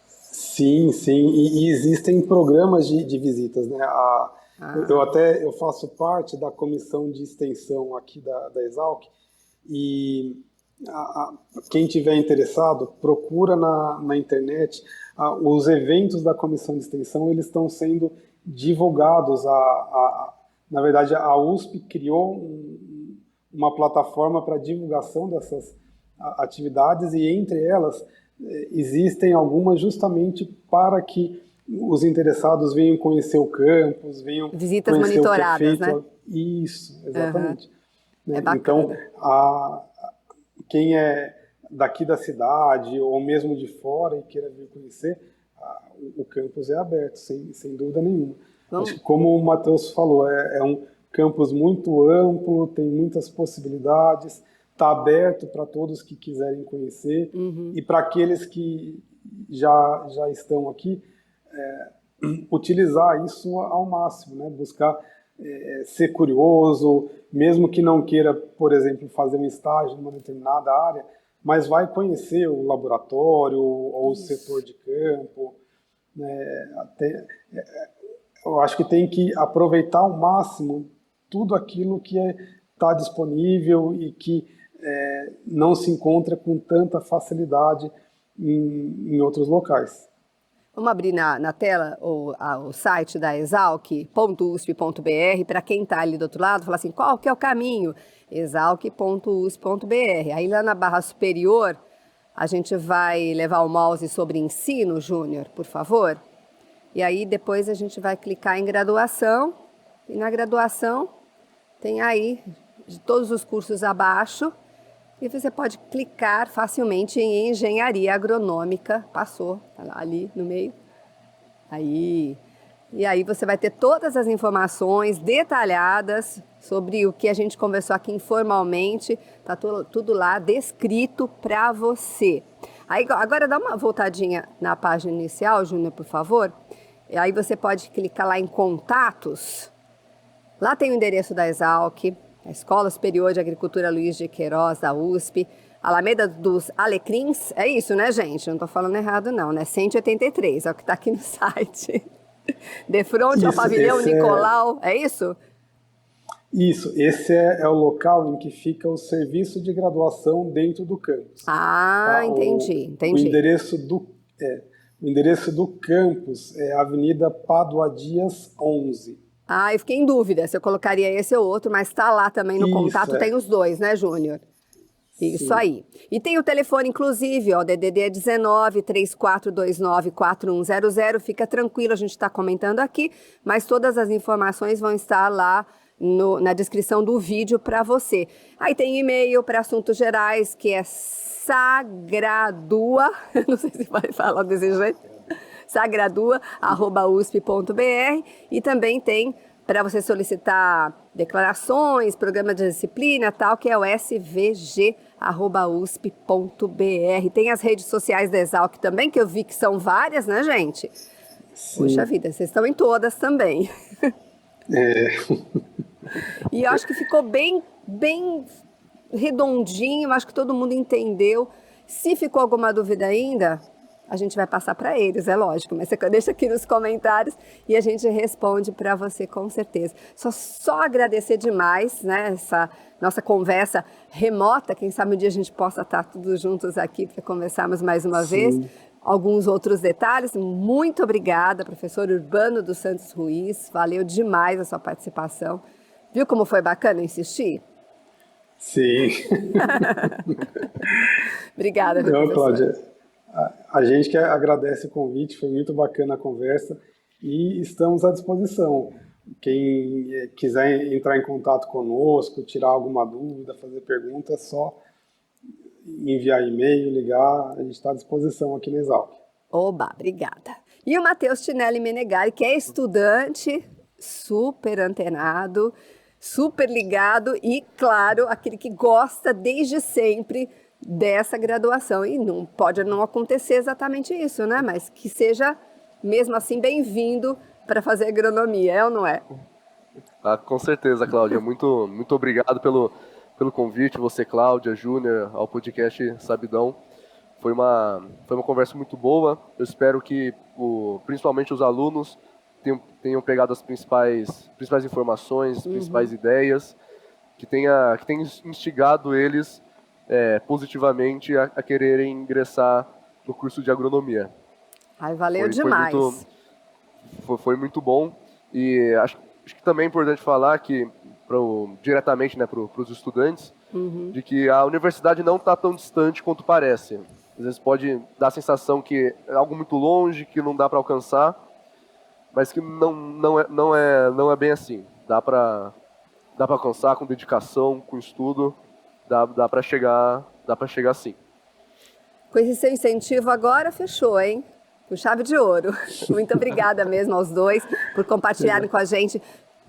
Sim, sim, e existem programas de visitas, né? Eu faço parte da comissão de extensão aqui da Exalc e quem tiver interessado procura na internet. Os eventos da comissão de extensão eles estão sendo divulgados. Na verdade, a USP criou uma plataforma para divulgação dessas atividades e entre elas existem algumas justamente para que os interessados venham conhecer o campus, venham visitas conhecer monitoradas, o que é feito. né? Isso, exatamente. Uhum. Né? É bacana. Então, quem é daqui da cidade ou mesmo de fora e queira vir conhecer, o campus é aberto, sem dúvida nenhuma. Acho que, como o Matheus falou, é um campus muito amplo, tem muitas possibilidades, está aberto para todos que quiserem conhecer e para aqueles que já estão aqui, utilizar isso ao máximo, né? Buscar ser curioso, mesmo que não queira, por exemplo, fazer um estágio numa determinada área, mas vai conhecer o laboratório ou o setor de campo. Né? Eu acho que tem que aproveitar ao máximo tudo aquilo que está disponível e que não se encontra com tanta facilidade em outros locais. Vamos abrir na tela o site da exalc.usp.br, para quem está ali do outro lado, falar assim, qual que é o caminho? exalc.usp.br. Aí lá na barra superior, a gente vai levar o mouse sobre ensino, Júnior, por favor. E aí depois a gente vai clicar em graduação, e na graduação tem aí de todos os cursos abaixo, e você pode clicar facilmente em engenharia agronômica, passou, tá lá, ali no meio. Aí, e aí você vai ter todas as informações detalhadas sobre o que a gente conversou aqui informalmente, tá tudo lá descrito para você. Aí, agora dá uma voltadinha na página inicial, Júnior, por favor. E aí você pode clicar lá em contatos. Lá tem o endereço da Exalc, a Escola Superior de Agricultura Luiz de Queiroz, da USP, Alameda dos Alecrins, é isso, né, gente? Não estou falando errado, não, né? 183, é o que está aqui no site. De frente ao pavilhão Nicolau, é isso? Isso, esse é o local em que fica o serviço de graduação dentro do campus. Ah, tá? entendi. O endereço do campus é Avenida Pádua Dias 11. Ah, eu fiquei em dúvida se eu colocaria esse ou outro, mas está lá também no contato, tem os dois, né, Júnior? Isso Sim. aí. E tem o telefone, inclusive, ó, DDD é 19-3429-4100. Fica tranquilo, a gente está comentando aqui, mas todas as informações vão estar lá na descrição do vídeo para você. Aí tem e-mail para assuntos gerais, que é sagradua, não sei se vai falar desse jeito, sagradua@usp.br, e também tem para você solicitar declarações, programa de disciplina, tal, que é o svg@usp.br. Tem as redes sociais da Exalc também, que eu vi que são várias, né, gente? Sim. Puxa vida, vocês estão em todas também. E eu acho que ficou bem redondinho, acho que todo mundo entendeu. Se ficou alguma dúvida ainda, a gente vai passar para eles, é lógico, mas você deixa aqui nos comentários e a gente responde para você com certeza. Só agradecer demais, né, essa nossa conversa remota, quem sabe um dia a gente possa estar todos juntos aqui para conversarmos mais uma vez. Alguns outros detalhes, muito obrigada, professor Urbano dos Santos Ruiz, valeu demais a sua participação. Viu como foi bacana insistir? Sim. Obrigada, meu Então, professor. Cláudia, a gente que agradece o convite, foi muito bacana a conversa e estamos à disposição. Quem quiser entrar em contato conosco, tirar alguma dúvida, fazer pergunta, é só enviar e-mail, ligar, a gente está à disposição aqui na Exalc. Oba, obrigada. E o Matheus Tinelli Menegari, que é estudante, super antenado, super ligado e, claro, aquele que gosta desde sempre dessa graduação. E não pode não acontecer exatamente isso, né? Mas que seja, mesmo assim, bem-vindo para fazer agronomia, é ou não é? Ah, com certeza, Cláudia. Muito obrigado pelo convite, você, Cláudia, Júnior, ao podcast Sabidão. Foi uma conversa muito boa. Eu espero que, principalmente os alunos, tenham pegado as principais informações, as principais ideias, que tenha instigado eles positivamente a quererem ingressar no curso de agronomia. Ai, valeu Foi demais. foi muito bom. E acho que também é importante falar que, diretamente, né, para os estudantes, de que a universidade não está tão distante quanto parece. Às vezes pode dar a sensação que é algo muito longe, que não dá para alcançar, mas que não é bem assim. Dá para alcançar com dedicação, com estudo, dá para chegar sim. Com esse seu incentivo agora, fechou, hein? Com chave de ouro. Muito obrigada mesmo aos dois por compartilharem com a gente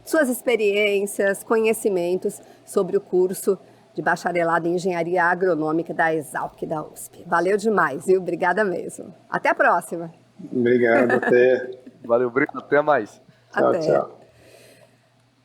suas experiências, conhecimentos sobre o curso de bacharelado em Engenharia Agronômica da Exalc da USP. Valeu demais, viu? Obrigada mesmo. Até a próxima. Obrigado, até. Valeu, obrigado, até mais. Tchau, Até. tchau.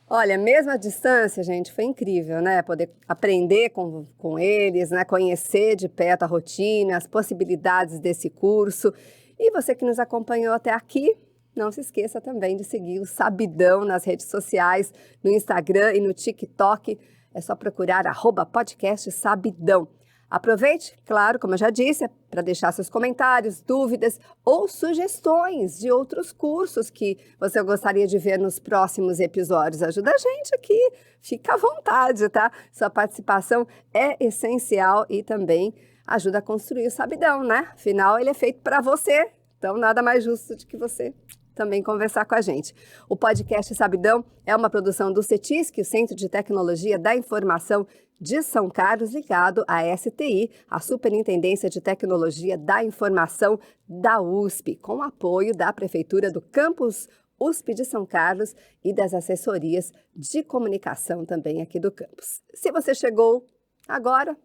Olha, mesmo à distância, gente, foi incrível, né? Poder aprender com eles, né? Conhecer de perto a rotina, as possibilidades desse curso. E você que nos acompanhou até aqui, não se esqueça também de seguir o Sabidão nas redes sociais, no Instagram e no TikTok. É só procurar @podcast Sabidão. Aproveite, claro, como eu já disse, para deixar seus comentários, dúvidas ou sugestões de outros cursos que você gostaria de ver nos próximos episódios. Ajuda a gente aqui, fica à vontade, tá? Sua participação é essencial e também ajuda a construir o Sabidão, né? Afinal, ele é feito para você, então nada mais justo de que você também conversar com a gente. O podcast Sabidão é uma produção do CETISC, o Centro de Tecnologia da Informação de São Carlos, ligado à STI, a Superintendência de Tecnologia da Informação da USP, com apoio da Prefeitura do Campus USP de São Carlos e das assessorias de comunicação também aqui do campus. Se você chegou agora,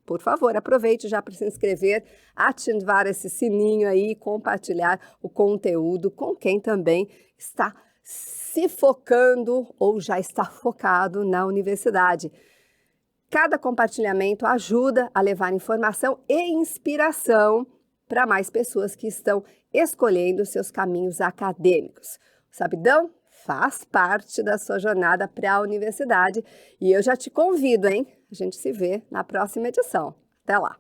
por favor, aproveite já para se inscrever, ativar esse sininho aí e compartilhar o conteúdo com quem também está se focando ou já está focado na universidade. Cada compartilhamento ajuda a levar informação e inspiração para mais pessoas que estão escolhendo seus caminhos acadêmicos. O Sabidão faz parte da sua jornada para a universidade e eu já te convido, hein? A gente se vê na próxima edição. Até lá!